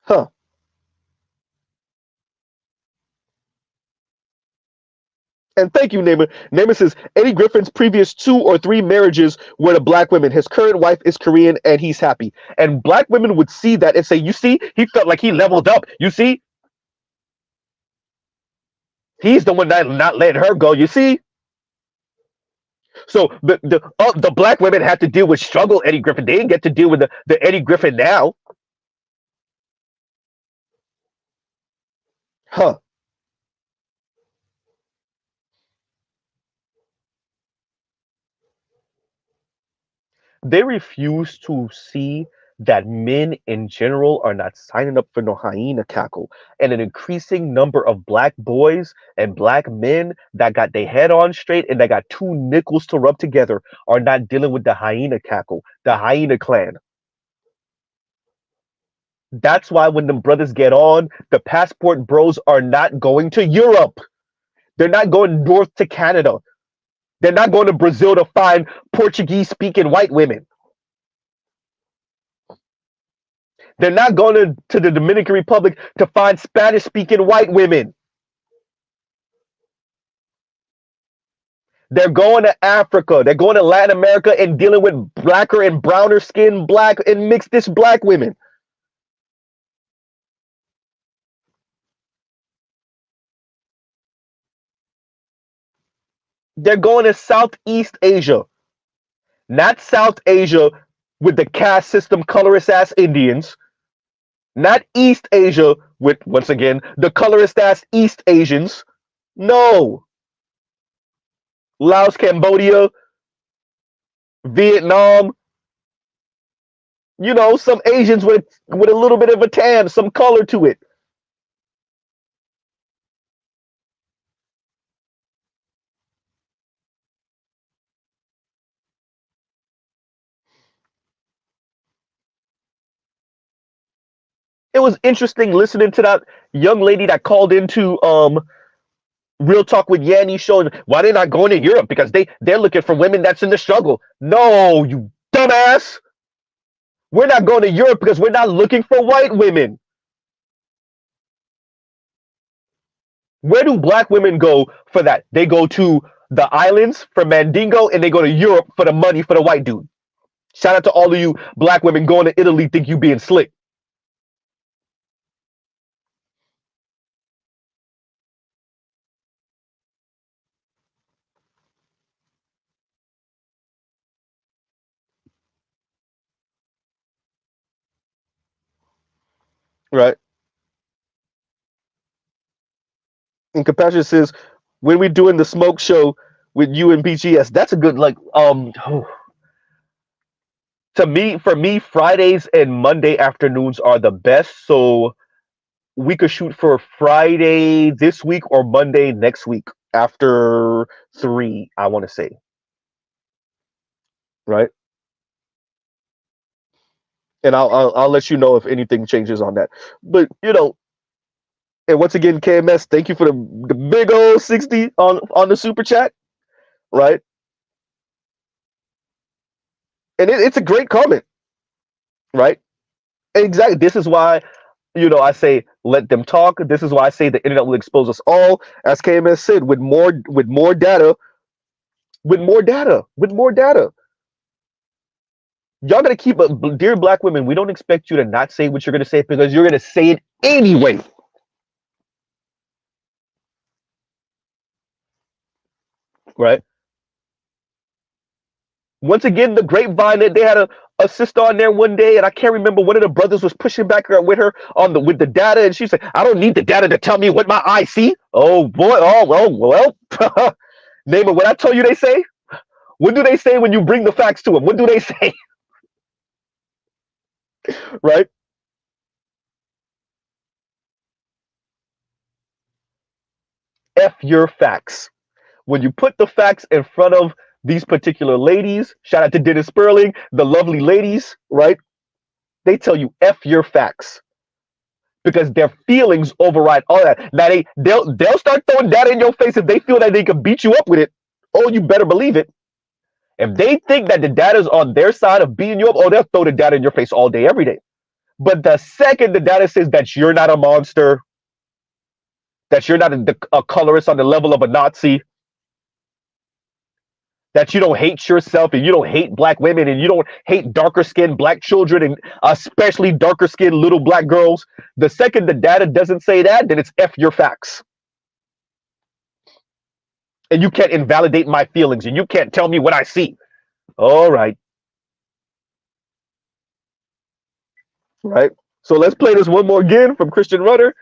Huh. And thank you, Naaman. Naaman says, Eddie Griffin's previous 2 or 3 marriages were to black women. His current wife is Korean and he's happy. And black women would see that and say, you see, he felt like he leveled up. You see? He's the one that not letting her go. You see? So the black women had to deal with struggle Eddie Griffin. They didn't get to deal with the Eddie Griffin now. Huh. They refuse to see that men in general are not signing up for no hyena cackle. And an increasing number of black boys and black men that got their head on straight and that got 2 nickels to rub together are not dealing with the hyena cackle, the hyena clan. That's why when the brothers get on, the passport bros are not going to Europe. They're not going north to Canada. They're not going to Brazil to find Portuguese-speaking white women. They're not going to the Dominican Republic to find Spanish-speaking white women. They're going to Africa. They're going to Latin America and dealing with blacker and browner skin black and mixed-ish black women. They're going to Southeast Asia, not South Asia with the caste system colorist ass Indians, not East Asia with, once again, the colorist ass East Asians. No. Laos, Cambodia, Vietnam, you know, some Asians with a little bit of a tan, some color to it. It was interesting listening to that young lady that called into Real Talk with Yanni showing why they're not going to Europe because they're looking for women that's in the struggle. No, you dumbass. We're not going to Europe because we're not looking for white women. Where do black women go for that? They go to the islands for Mandingo and they go to Europe for the money for the white dude. Shout out to all of you black women going to Italy think you being slick. Right. And Compassion says, when we doing the smoke show with you and BGS, that's a good for me, Fridays and Monday afternoons are the best. So we could shoot for Friday this week or Monday next week after 3, I want to say. Right. And I'll let you know if anything changes on that. But you know, and once again, KMS, thank you for the big old 60 on the super chat. Right. And it's a great comment. Right. Exactly. This is why, you know, I say let them talk. This is why I say the internet will expose us all, as KMS said, with more data, with more data, with more data. Y'all gotta keep up, dear black women. We don't expect you to not say what you're gonna say because you're gonna say it anyway. Right. Once again, the grapevine that they had a sister on there one day, and I can't remember, one of the brothers was pushing back with her on the with the data, and she said, "I don't need the data to tell me what my eyes see." Oh boy, oh well. Name it. What I told you, they say. What do they say when you bring the facts to them? What do they say? Right? F your facts. When you put the facts in front of these particular ladies, shout out to Dennis Sperling, the lovely ladies, right? They tell you F your facts because their feelings override all that. Now they'll start throwing data in your face if they feel that they can beat you up with it. Oh, you better believe it. If they think that the data is on their side of beating you up, oh, they'll throw the data in your face all day, every day. But the second the data says that you're not a monster, that you're not a colorist on the level of a Nazi, that you don't hate yourself and you don't hate black women and you don't hate darker skinned black children and especially darker skinned little black girls, the second the data doesn't say that, then it's F your facts. And you can't invalidate my feelings and you can't tell me what I see. All right. Right. So let's play this one more again from Christian Rudder.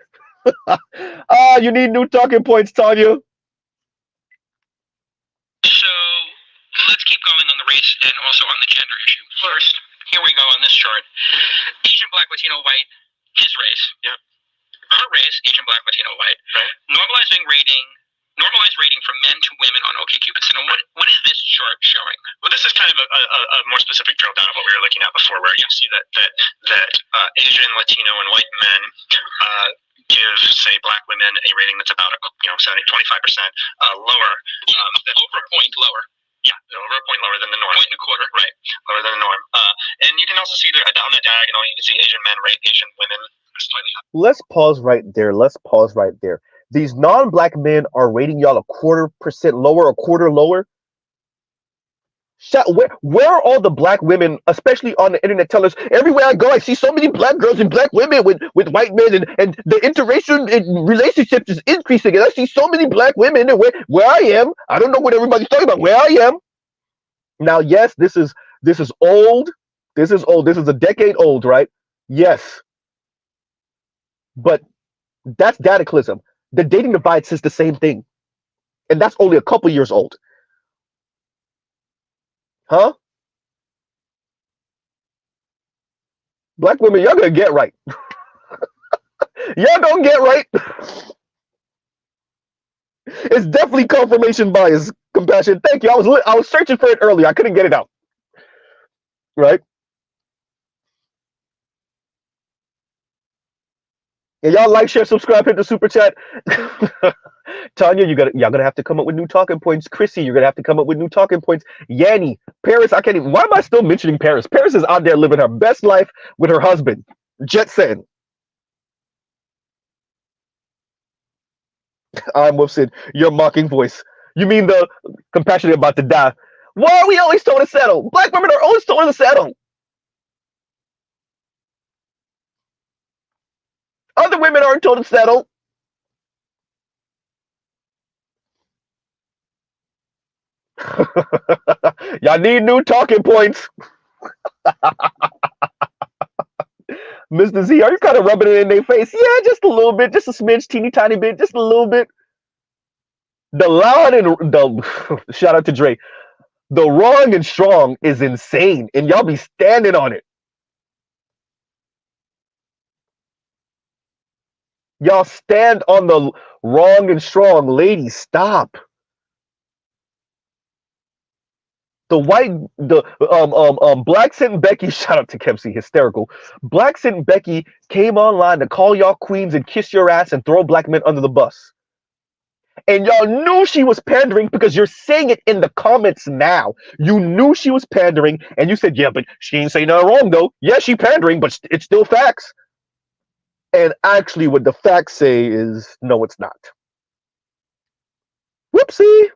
You need new talking points, Tanya. So let's keep going on the race and also on the gender issue. First, here we go on this chart. Asian, black, Latino, white, his race. Yeah. Her race, Asian, black, Latino, white. Right. Normalized rating from men to women on OkCupid. So what is this chart showing? Well, this is kind of a more specific drill down of what we were looking at before, where you see that Asian, Latino, and white men give, say, black women a rating that's about 25% lower, over a point lower. Yeah, over a point lower than the norm. Point and a quarter, right? Lower than the norm. And you can also see there on the diagonal, you can see Asian men rate Asian women slightly higher. Let's pause right there. Let's pause right there. These non-black men are rating y'all a 1/4% lower, a quarter lower. Where are all the black women, especially on the internet, tell us everywhere I go, I see so many black girls and black women with white men, and the interracial relationships is increasing, and I see so many black women, and where I am, I don't know what everybody's talking about. Where I am now, yes, this is old. This is old. This is a decade old, right? Yes, but that's cataclysm. The dating divide says the same thing, and that's only a couple years old, huh? Black women, y'all gonna get right. Y'all gonna get right. It's definitely confirmation bias. Compassion. Thank you. I was searching for it earlier. I couldn't get it out. Right. And y'all like, share, subscribe, hit the super chat. Tanya, y'all gonna have to come up with new talking points. Chrissy, you're gonna have to come up with new talking points. Yanni, Paris, I can't even. Why am I still mentioning Paris? Paris is out there living her best life with her husband. Jet set. I'm Wolfson, your mocking voice. You mean the compassionate about to die? Why are we always told to settle? Black women are always told to settle. Other women aren't told to settle. Y'all need new talking points. Mr. Z, are you kind of rubbing it in their face? Yeah, just a little bit, just a smidge, teeny tiny bit, just a little bit. The loud and the shout out to Dre. The wrong and strong is insane, and y'all be standing on it. Y'all stand on the wrong and strong. Ladies, stop. Black Sit and Becky, shout out to Kempsey, hysterical. Black Sit and Becky came online to call y'all queens and kiss your ass and throw black men under the bus. And y'all knew she was pandering because you're saying it in the comments now. You knew she was pandering, and you said, yeah, but she ain't saying nothing wrong, though. Yeah, she pandering, but it's still facts. And actually, what the facts say is, no, it's not. Whoopsie.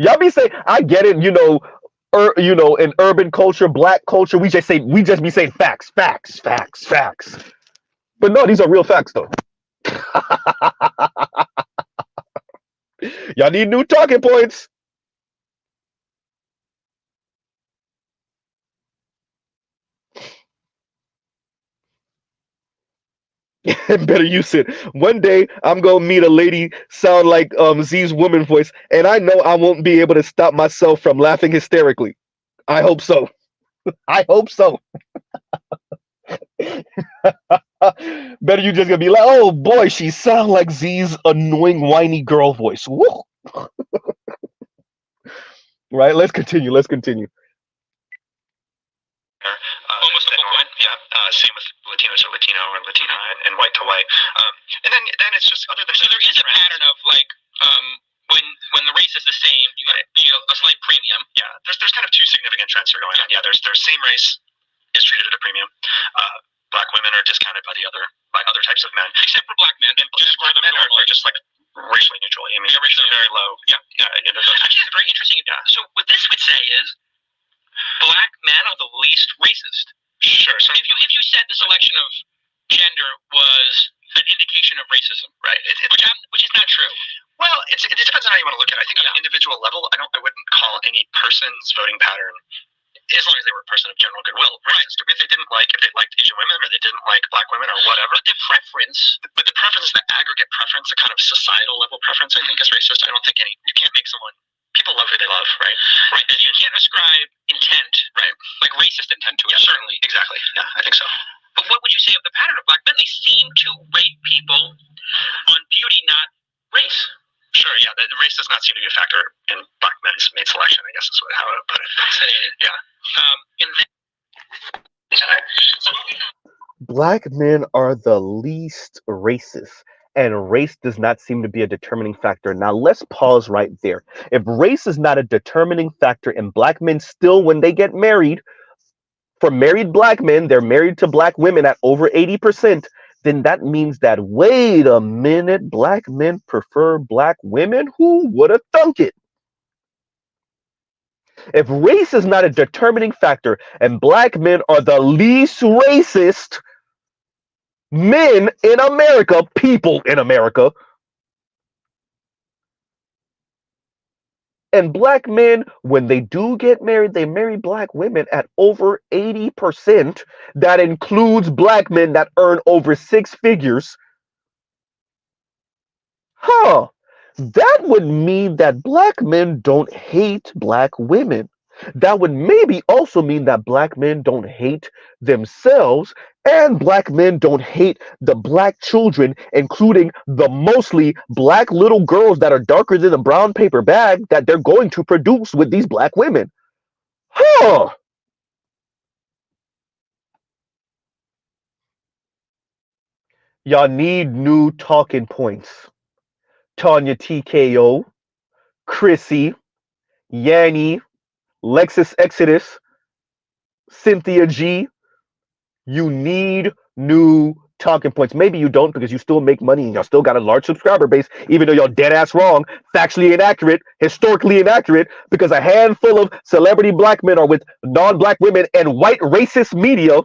Y'all be saying, I get it, in urban culture, black culture, we just be saying facts. But no, these are real facts, though. Y'all need new talking points. Better use it. One day I'm gonna meet a lady sound like Z's woman voice, and I know I won't be able to stop myself from laughing hysterically. I hope so. I hope so. Better you just gonna be like, oh boy, she sounds like Z's annoying whiny girl voice. Woo. Right, let's continue. Almost a full point. Yeah. Same with Latino to Latino or Latina and white to white. And then it's just other than. So there is a pattern of like when the race is the same, you got a slight premium. Yeah. There's kind of two significant trends that are going on. Yeah. There's same race is treated at a premium. Black women are discounted by other types of men, except for black men. And just black men are just like racially neutral. I mean, racially very low. Yeah. Actually, it's very interesting. Yeah. So what this would say is black men are the least racist. Sure. So if you said the selection of gender was an indication of racism, right? Which is not true. Well, it depends on how you want to look at it. I think on an individual level, I wouldn't call any person's voting pattern, as long as they were a person of general goodwill, racist. Right. If they liked Asian women or they didn't like black women or whatever. But the preference, the aggregate preference, the kind of societal level preference, I think is racist. I don't think you can't make someone. People love who they love, right? Right. And you can't ascribe intent, right? Like racist intent to it. Yeah, certainly. Exactly. Yeah, I think so. But what would you say of the pattern of black men? They seem to rate people on beauty, not race. Sure, yeah. The race does not seem to be a factor in black men's mate selection, I guess is how I would put it. Yeah. And then, so Black men are the least racist, and race does not seem to be a determining factor. Now, let's pause right there. If race is not a determining factor, and black men still, when they get married, for married black men, they're married to black women at over 80%, then that means that, wait a minute, black men prefer black women? Who would have thunk it? If race is not a determining factor, and black men are the least racist men in America, people in America, and black men, when they do get married, they marry black women at over 80%. That includes black men that earn over six figures. Huh. That would mean that black men don't hate black women. That would maybe also mean that black men don't hate themselves, and black men don't hate the black children, including the mostly black little girls that are darker than a brown paper bag that they're going to produce with these black women. Huh. Y'all need new talking points. Tanya TKO, Chrissy, Yanni, Lexus Exodus, Cynthia G, you need new talking points. Maybe you don't because you still make money and y'all still got a large subscriber base, even though y'all dead ass wrong, factually inaccurate, historically inaccurate, because a handful of celebrity black men are with non-black women and white racist media,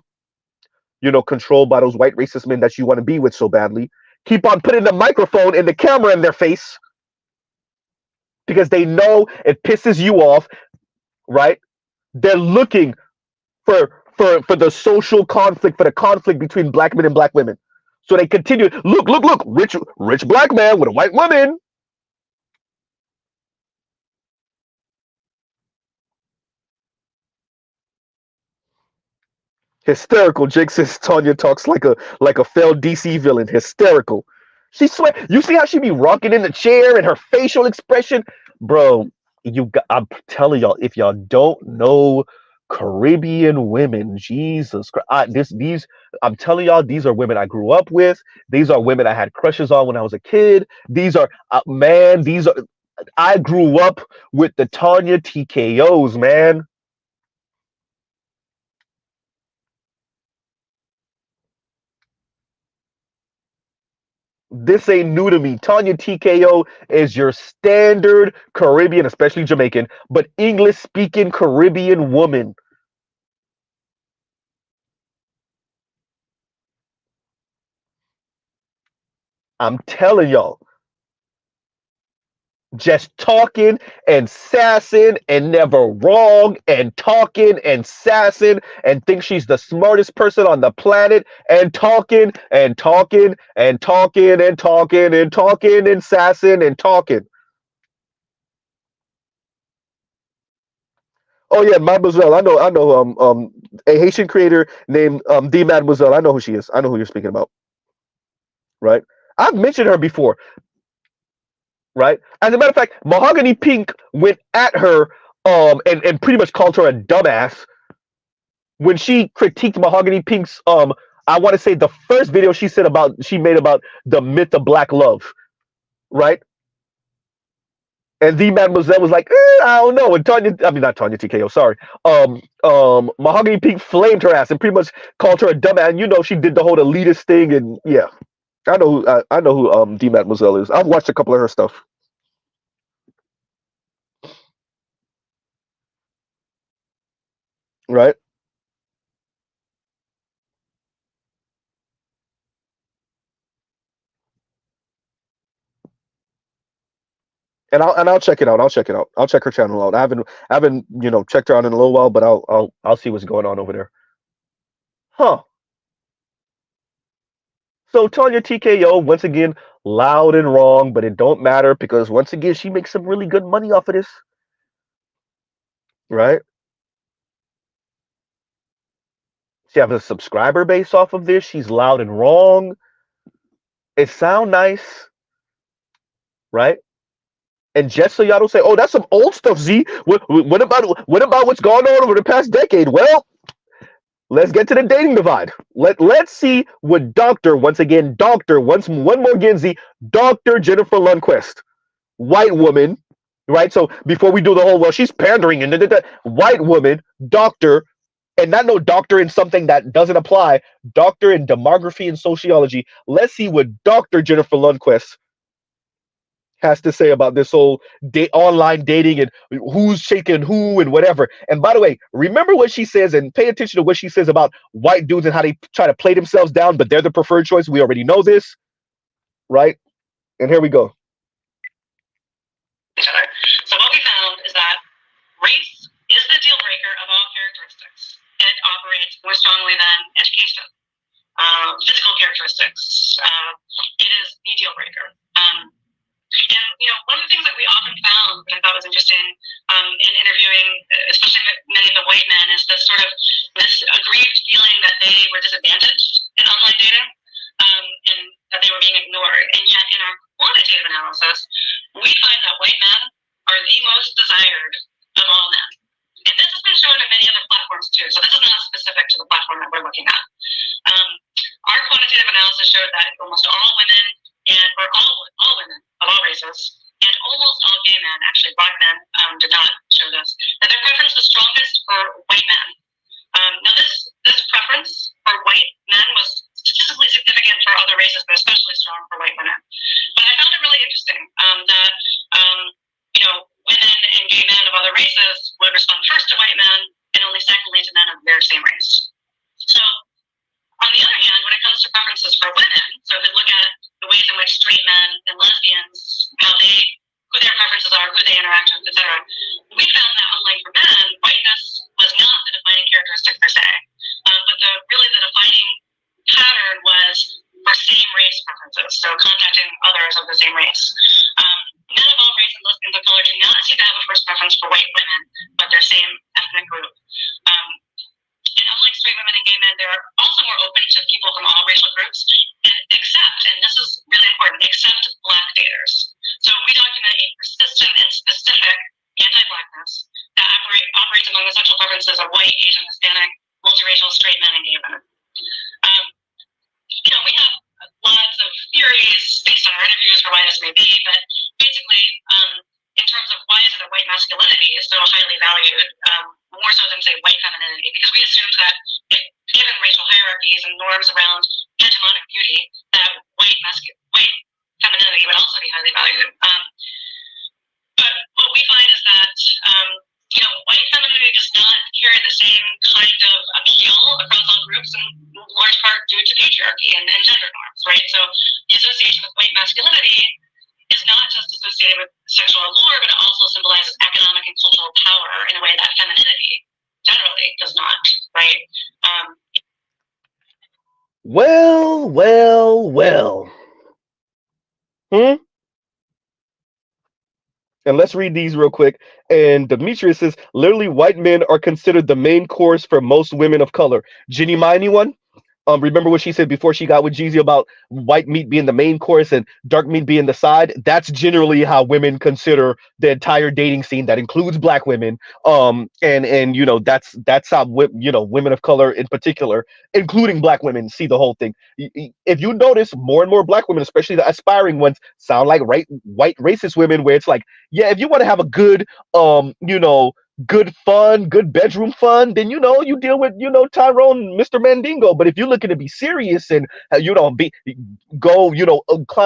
controlled by those white racist men that you want to be with so badly. Keep on putting the microphone and the camera in their face because they know it pisses you off, right? They're looking for the social conflict, for the conflict between black men and black women. So they continue. Look, rich black man with a white woman. Hysterical. Jake says Tanya talks like a failed DC villain. Hysterical. She swear. You see how she be rocking in the chair and her facial expression, bro. I'm telling y'all, if y'all don't know Caribbean women, Jesus Christ, these. I'm telling y'all, these are women I grew up with. These are women I had crushes on when I was a kid. These are man. These are. I grew up with the Tanya TKOs, man. This ain't new to me. Tanya TKO is your standard Caribbean, especially Jamaican, but English speaking Caribbean woman. I'm telling y'all, just talking and sassing and never wrong and talking and sassing and think she's the smartest person on the planet and talking and talking and talking and talking and talking and sassing and talking. Oh yeah, Mademoiselle. I know a Haitian creator named D Mademoiselle. I know who she is. I know who you're speaking about, right? I've mentioned her before, right? As a matter of fact, Mahogany Pink went at her and pretty much called her a dumbass when she critiqued Mahogany Pink's I want to say the first video she made about the myth of black love, right? And the Mademoiselle was like, I don't know. And I mean not Tanya TKO, sorry. Mahogany Pink flamed her ass and pretty much called her a dumbass. And she did the whole elitist thing, and yeah, I know who D Mademoiselle is. I've watched a couple of her stuff, right? And I'll check it out. I'll check it out. I'll check her channel out. I haven't checked her out in a little while, but I'll see what's going on over there. Huh. So Tanya TKO once again loud and wrong, but it don't matter because once again she makes some really good money off of this, right? She has a subscriber base off of this. She's loud and wrong. It sound nice, right? And just so y'all don't say, "Oh, that's some old stuff." Z, what about what's gone on over the past decade? Well, Let's get to the dating divide. Let's see what Doctor, once again, Doctor, one more Ginzy, Doctor Jennifer Lundquist, white woman, right? So before we do the whole, well, she's pandering and white woman, Doctor, and not no doctor in something that doesn't apply, doctor in demography and sociology. Let's see what Doctor Jennifer Lundquist has to say about this whole online dating and who's shaking who and whatever. And by the way, remember what she says and pay attention to what she says about white dudes and how they try to play themselves down, but they're the preferred choice. We already know this, right? And here we go. So what we found is that race is the deal breaker of all characteristics. It operates more strongly than education, physical characteristics. It is the deal breaker. And one of the things that we often found, that I thought was interesting in interviewing, especially many of the white men, is this aggrieved feeling that they were disadvantaged in online dating, and that they were being ignored. And yet, in our quantitative analysis, we find that white men are the most desired of all men. And this has been shown in many other platforms too. So this is not specific to the platform that we're looking at. Our quantitative analysis showed that almost all women, or all women of all races, and almost all gay men, actually black men did not show this, that their preference was strongest for white men. Now this preference for white men was statistically significant for other races, but especially strong for white women. But I found it really interesting that women and gay men of other races would respond first to white men and only secondly to men of their same race. So on the other hand, when it comes to preferences for women, so if we look at the ways in which straight men and lesbians, who their preferences are, who they interact with, etc., we found that unlike for men, whiteness was not the defining characteristic per se, but the defining pattern was for same race preferences, so contacting others of the same race. Men of all race and lesbians of color do not seem to have a first preference for white women, but their same ethnic group. And unlike straight women and gay men, they're also more open to people from all racial groups, and this is really important, except black daters. So we document a persistent and specific anti-blackness that operates among the sexual preferences of white, Asian, Hispanic, multiracial, straight men, and gay women. We have lots of theories based on our interviews for why this may be, but basically, in terms of why is it that white masculinity is so highly valued, more so than, say, white femininity, because we assumed that given racial hierarchies and norms around hegemonic beauty, that white femininity would also be highly valued. But what we find is that white femininity does not carry the same kind of appeal across all groups, in large part due to patriarchy and gender norms, right? So the association with white masculinity is not just associated with sexual allure, but it also symbolizes economic and cultural power in a way that femininity generally does not, right? Well. And let's read these real quick. And Demetrius says, literally, white men are considered the main course for most women of color. Ginny, mind anyone? Remember what she said before she got with Jeezy about white meat being the main course and dark meat being the side? That's generally how women consider the entire dating scene. That includes black women. And that's how women of color in particular, including black women, see the whole thing. If you notice, more and more black women, especially the aspiring ones, sound like white racist women, where it's like, yeah, if you want to have a good good fun, good bedroom fun, then you deal with Tyrone, Mr. Mandingo. But if you're looking to be serious and climb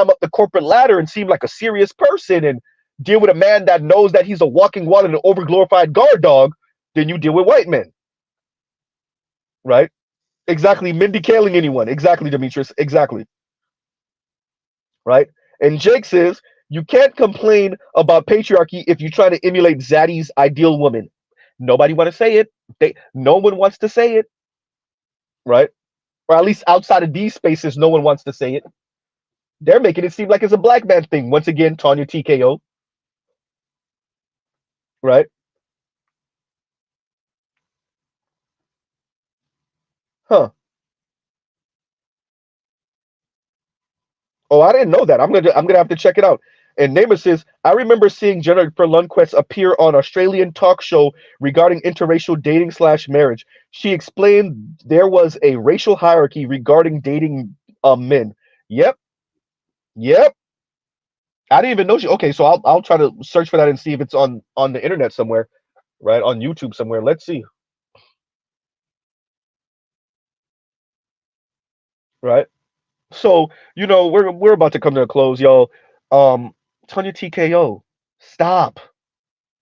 up the corporate ladder and seem like a serious person and deal with a man that knows that he's a walking wall and an overglorified guard dog, then you deal with white men, right? Exactly. Mindy Kaling anyone? Exactly, Demetrius. Exactly. Right. And Jake says, you can't complain about patriarchy if you try to emulate Zaddy's ideal woman. Nobody want to say it. No one wants to say it, right? Or at least outside of these spaces, no one wants to say it. They're making it seem like it's a black man thing. Once again, Tanya TKO, right? Huh. Oh, I didn't know that. I'm gonna have to check it out. And Namath says, I remember seeing Jennifer Lundquist appear on Australian talk show regarding interracial dating slash marriage. She explained there was a racial hierarchy regarding dating men. Yep, yep. I didn't even know she. Okay, so I'll try to search for that and see if it's on the internet somewhere, right? On YouTube somewhere. Let's see. Right. So we're about to come to a close, y'all. Um, Tanya TKO, stop.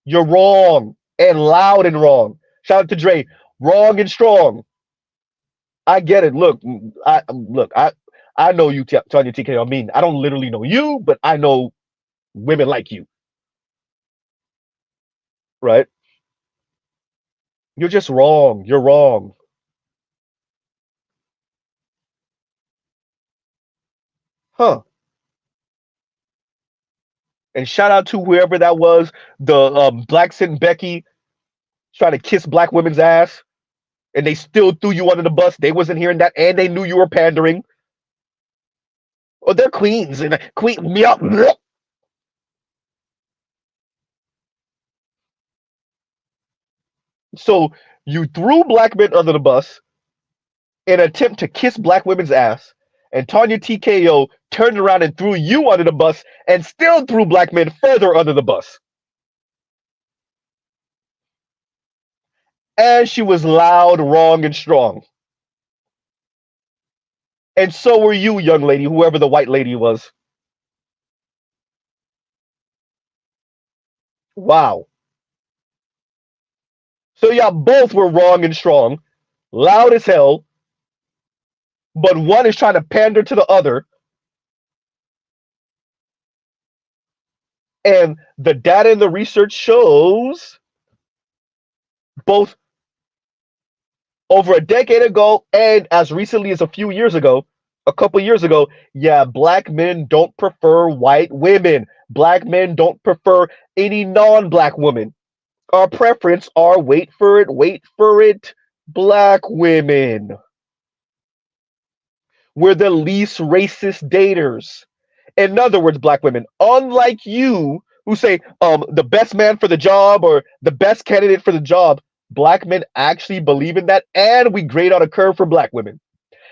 You're wrong and loud and wrong. Shout out to Dre, wrong and strong. I get it. I know you, Tanya TKO. I mean, I don't literally know you, but I know women like you, right? You're just wrong. You're wrong, huh? And shout out to whoever that was, the Black Sin Becky trying to kiss black women's ass, and they still threw you under the bus. They wasn't hearing that, and they knew you were pandering. Oh, they're queens and queen me up. So you threw black men under the bus in an attempt to kiss black women's ass, and Tanya TKO turned around and threw you under the bus and still threw black men further under the bus. And she was loud, wrong, and strong. And so were you, young lady, whoever the white lady was. Wow. So y'all both were wrong and strong, loud as hell, but one is trying to pander to the other. And the data and the research shows both over a decade ago and as recently as a few years ago, a couple years ago, yeah, black men don't prefer white women. Black men don't prefer any non-black woman. Our preference are, wait for it, black women. We're the least racist daters. In other words, black women, unlike you who say the best man for the job or the best candidate for the job, black men actually believe in that, and we grade on a curve for black women.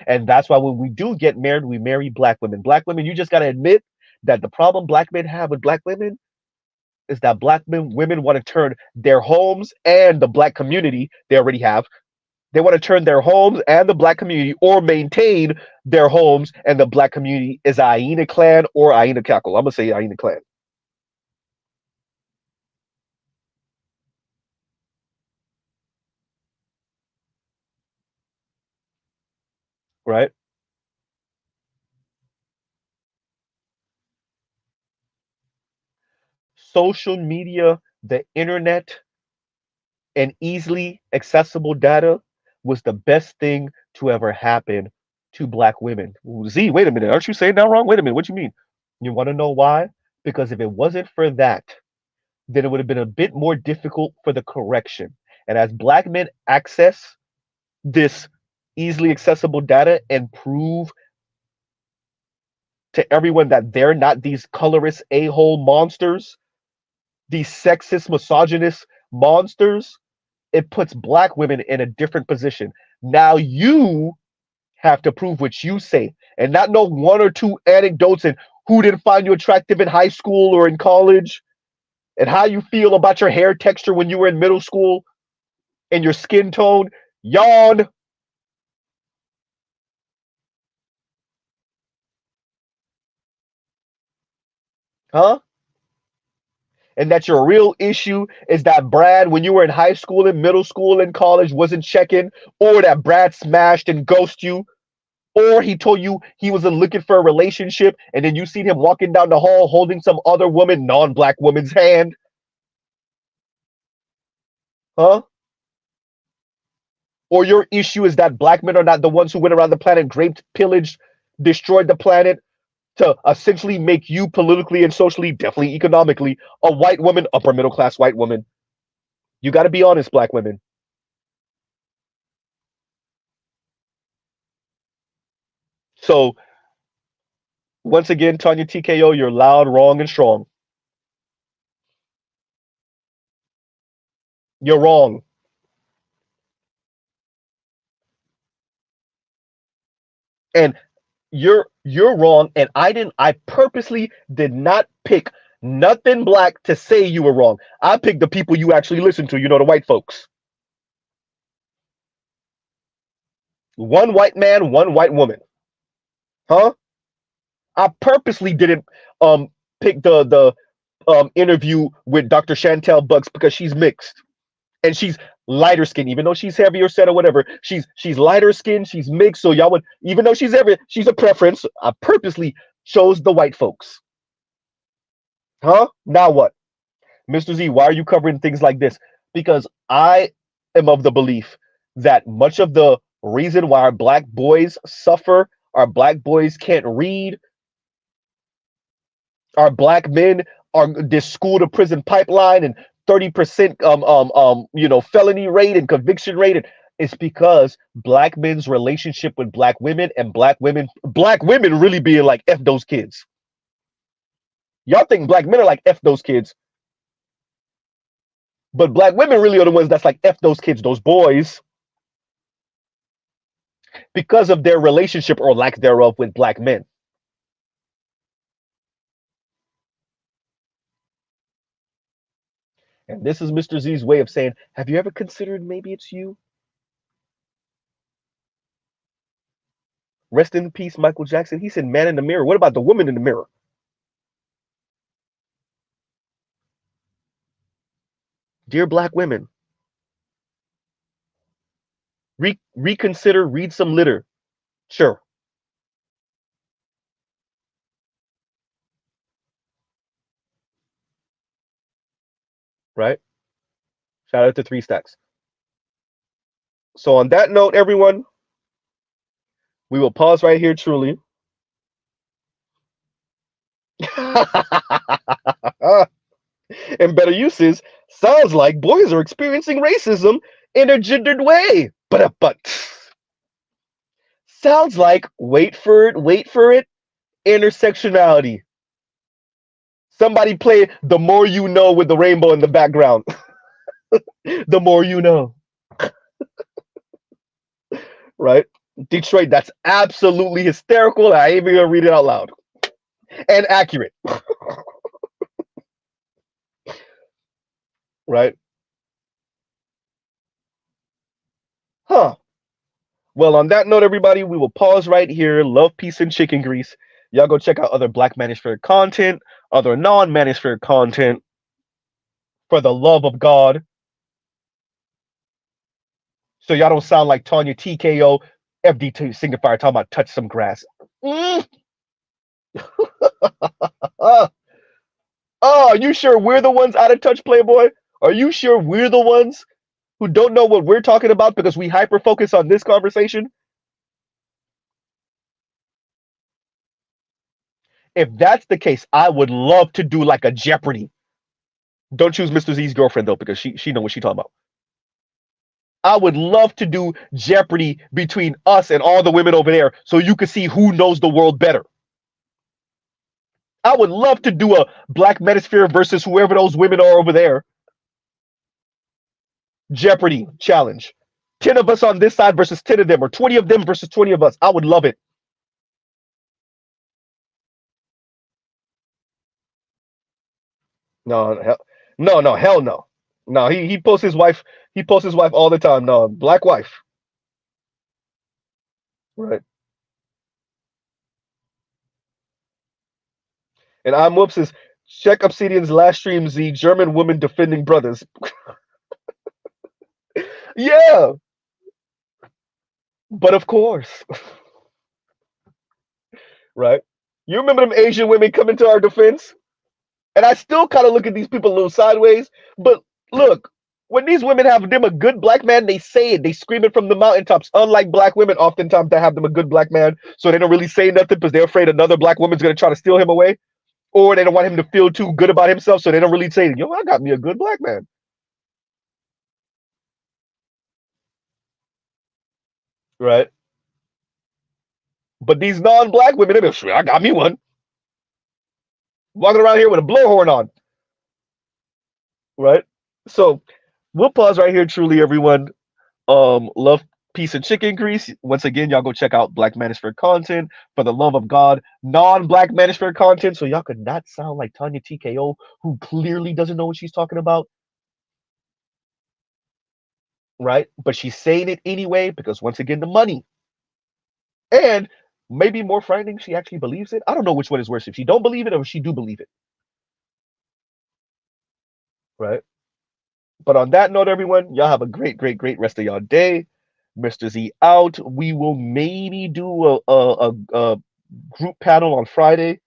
And that's why when we do get married, we marry black women. Black women, you just got to admit that the problem black men have with black women is that women want to turn their homes and the black community they already have. They want to turn their homes and the black community or maintain their homes and the black community is Aina clan or Aina Kakul. I'm going to say Aina clan. Right? Social media, the internet, and easily accessible data was the best thing to ever happen to black women. Z, wait a minute. Aren't you saying that wrong? Wait a minute. What you mean? You want to know why? Because if it wasn't for that, then it would have been a bit more difficult for the correction. And as black men access this easily accessible data and prove to everyone that they're not these colorist a-hole monsters, these sexist, misogynist monsters, it puts black women in a different position. Now you have to prove what you say and not know one or two anecdotes and who didn't find you attractive in high school or in college and how you feel about your hair texture when you were in middle school and your skin tone. Yawn. Huh? And that your real issue is that Brad, when you were in high school and middle school and college, wasn't checking, or that Brad smashed and ghosted you, or he told you he wasn't looking for a relationship, and then you seen him walking down the hall holding some other woman, non-black woman's hand. Huh? Or your issue is that black men are not the ones who went around the planet, raped, pillaged, destroyed the planet to essentially make you politically and socially, definitely economically, a white woman, upper middle class white woman. You got to be honest, black women. So once again, Tanya TKO, you're loud, wrong, and strong. You're wrong. And you're wrong. And I purposely did not pick nothing black to say you were wrong. I picked the people you actually listen to, the white folks. One white man, one white woman. Huh? I purposely didn't pick the interview with Dr. Chantel Bucks because she's mixed and she's lighter skinned, even though she's heavier set or whatever. She's lighter skinned, she's mixed. So y'all would, even though she's a preference. I purposely chose the white folks. Huh? Now what? Mr. Z, why are you covering things like this? Because I am of the belief that much of the reason why our black boys suffer, our black boys can't read, our black men are this school to prison pipeline and 30% felony rate and conviction rate, and it's because black men's relationship with black women and black women really being like F those kids. Y'all think black men are like F those kids, but black women really are the ones that's like F those kids, those boys, because of their relationship or lack thereof with black men. And this is Mr. Z's way of saying, have you ever considered maybe it's you? Rest in peace, Michael Jackson. He said, man in the mirror. What about the woman in the mirror? Dear black women, reconsider, read some literature. Sure. Right? Shout out to Three Stacks. So on that note, everyone, we will pause right here truly. And better uses, sounds like boys are experiencing racism in a gendered way. But sounds like, wait for it, intersectionality. Somebody play The More You Know with the rainbow in the background. The more you know. Right? Detroit, that's absolutely hysterical. I ain't even gonna read it out loud. And accurate. Right? Huh. Well, on that note, everybody, we will pause right here. Love, peace, and chicken grease. Y'all go check out other Black Manosphere content, other non-Manosphere content. For the love of God. So y'all don't sound like Tanya TKO, FD2 signifier talking about touch some grass. Oh, are you sure we're the ones out of touch, Playboy? Are you sure we're the ones who don't know what we're talking about because we hyper focus on this conversation? If that's the case, I would love to do like a Jeopardy. Don't choose Mr. Z's girlfriend though, because she know what she's talking about. I would love to do Jeopardy between us and all the women over there so you can see who knows the world better. I would love to do a Black Manosphere versus whoever those women are over there. Jeopardy challenge. 10 of us on this side versus 10 of them, or 20 of them versus 20 of us. I would love it. No, hell no. No, he posts his wife. He posts his wife all the time. No, black wife. Right. And I'm whoops is check Obsidian's last stream. Z German woman defending brothers. Yeah, but of course, right? You remember them Asian women coming to our defense? And I still kind of look at these people a little sideways. But look, when these women have them a good black man, they say it. They scream it from the mountaintops. Unlike black women, oftentimes they have them a good black man, so they don't really say nothing because they're afraid another black woman's going to try to steal him away. Or they don't want him to feel too good about himself, so they don't really say, yo, I got me a good black man. Right? But these non-black women, they're sure, I got me one. Walking around here with a blowhorn on. Right? So we'll pause right here. Truly, everyone. Love, peace, and chicken grease. Once again, y'all go check out Black Manosphere content. For the love of God, non-Black Manosphere content, so y'all could not sound like Tanya TKO, who clearly doesn't know what she's talking about, right? But she's saying it anyway because once again, the money. And maybe more frightening, she actually believes it. I don't know which one is worse, if she don't believe it or if she do believe it, right? But on that note, everyone, y'all have a great, great, great rest of y'all day. Mr. Z out. We will maybe do a group panel on Friday.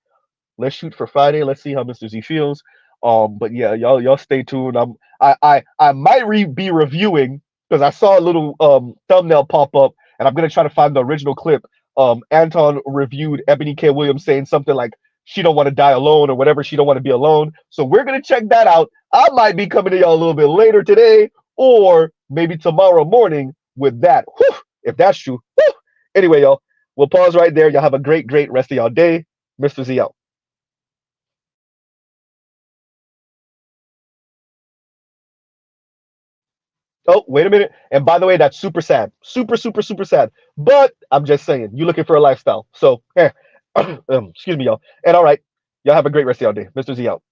Let's shoot for Friday. Let's see how Mr. Z feels. But yeah, y'all stay tuned. I might be reviewing because I saw a little thumbnail pop up, and I'm gonna try to find the original clip. Anton reviewed Ebony K. Williams saying something like she don't want to die alone or whatever. She don't want to be alone. So we're gonna check that out. I might be coming to y'all a little bit later today, or maybe tomorrow morning with that. Whew, if that's true. Whew. Anyway, y'all, we'll pause right there. Y'all have a great, great rest of y'all day. Mr. Z out. Oh, wait a minute. And by the way, that's super sad. Super, super, super sad. But I'm just saying, you're looking for a lifestyle. So, excuse me, y'all. And all right, y'all have a great rest of y'all day. Mr. Z out.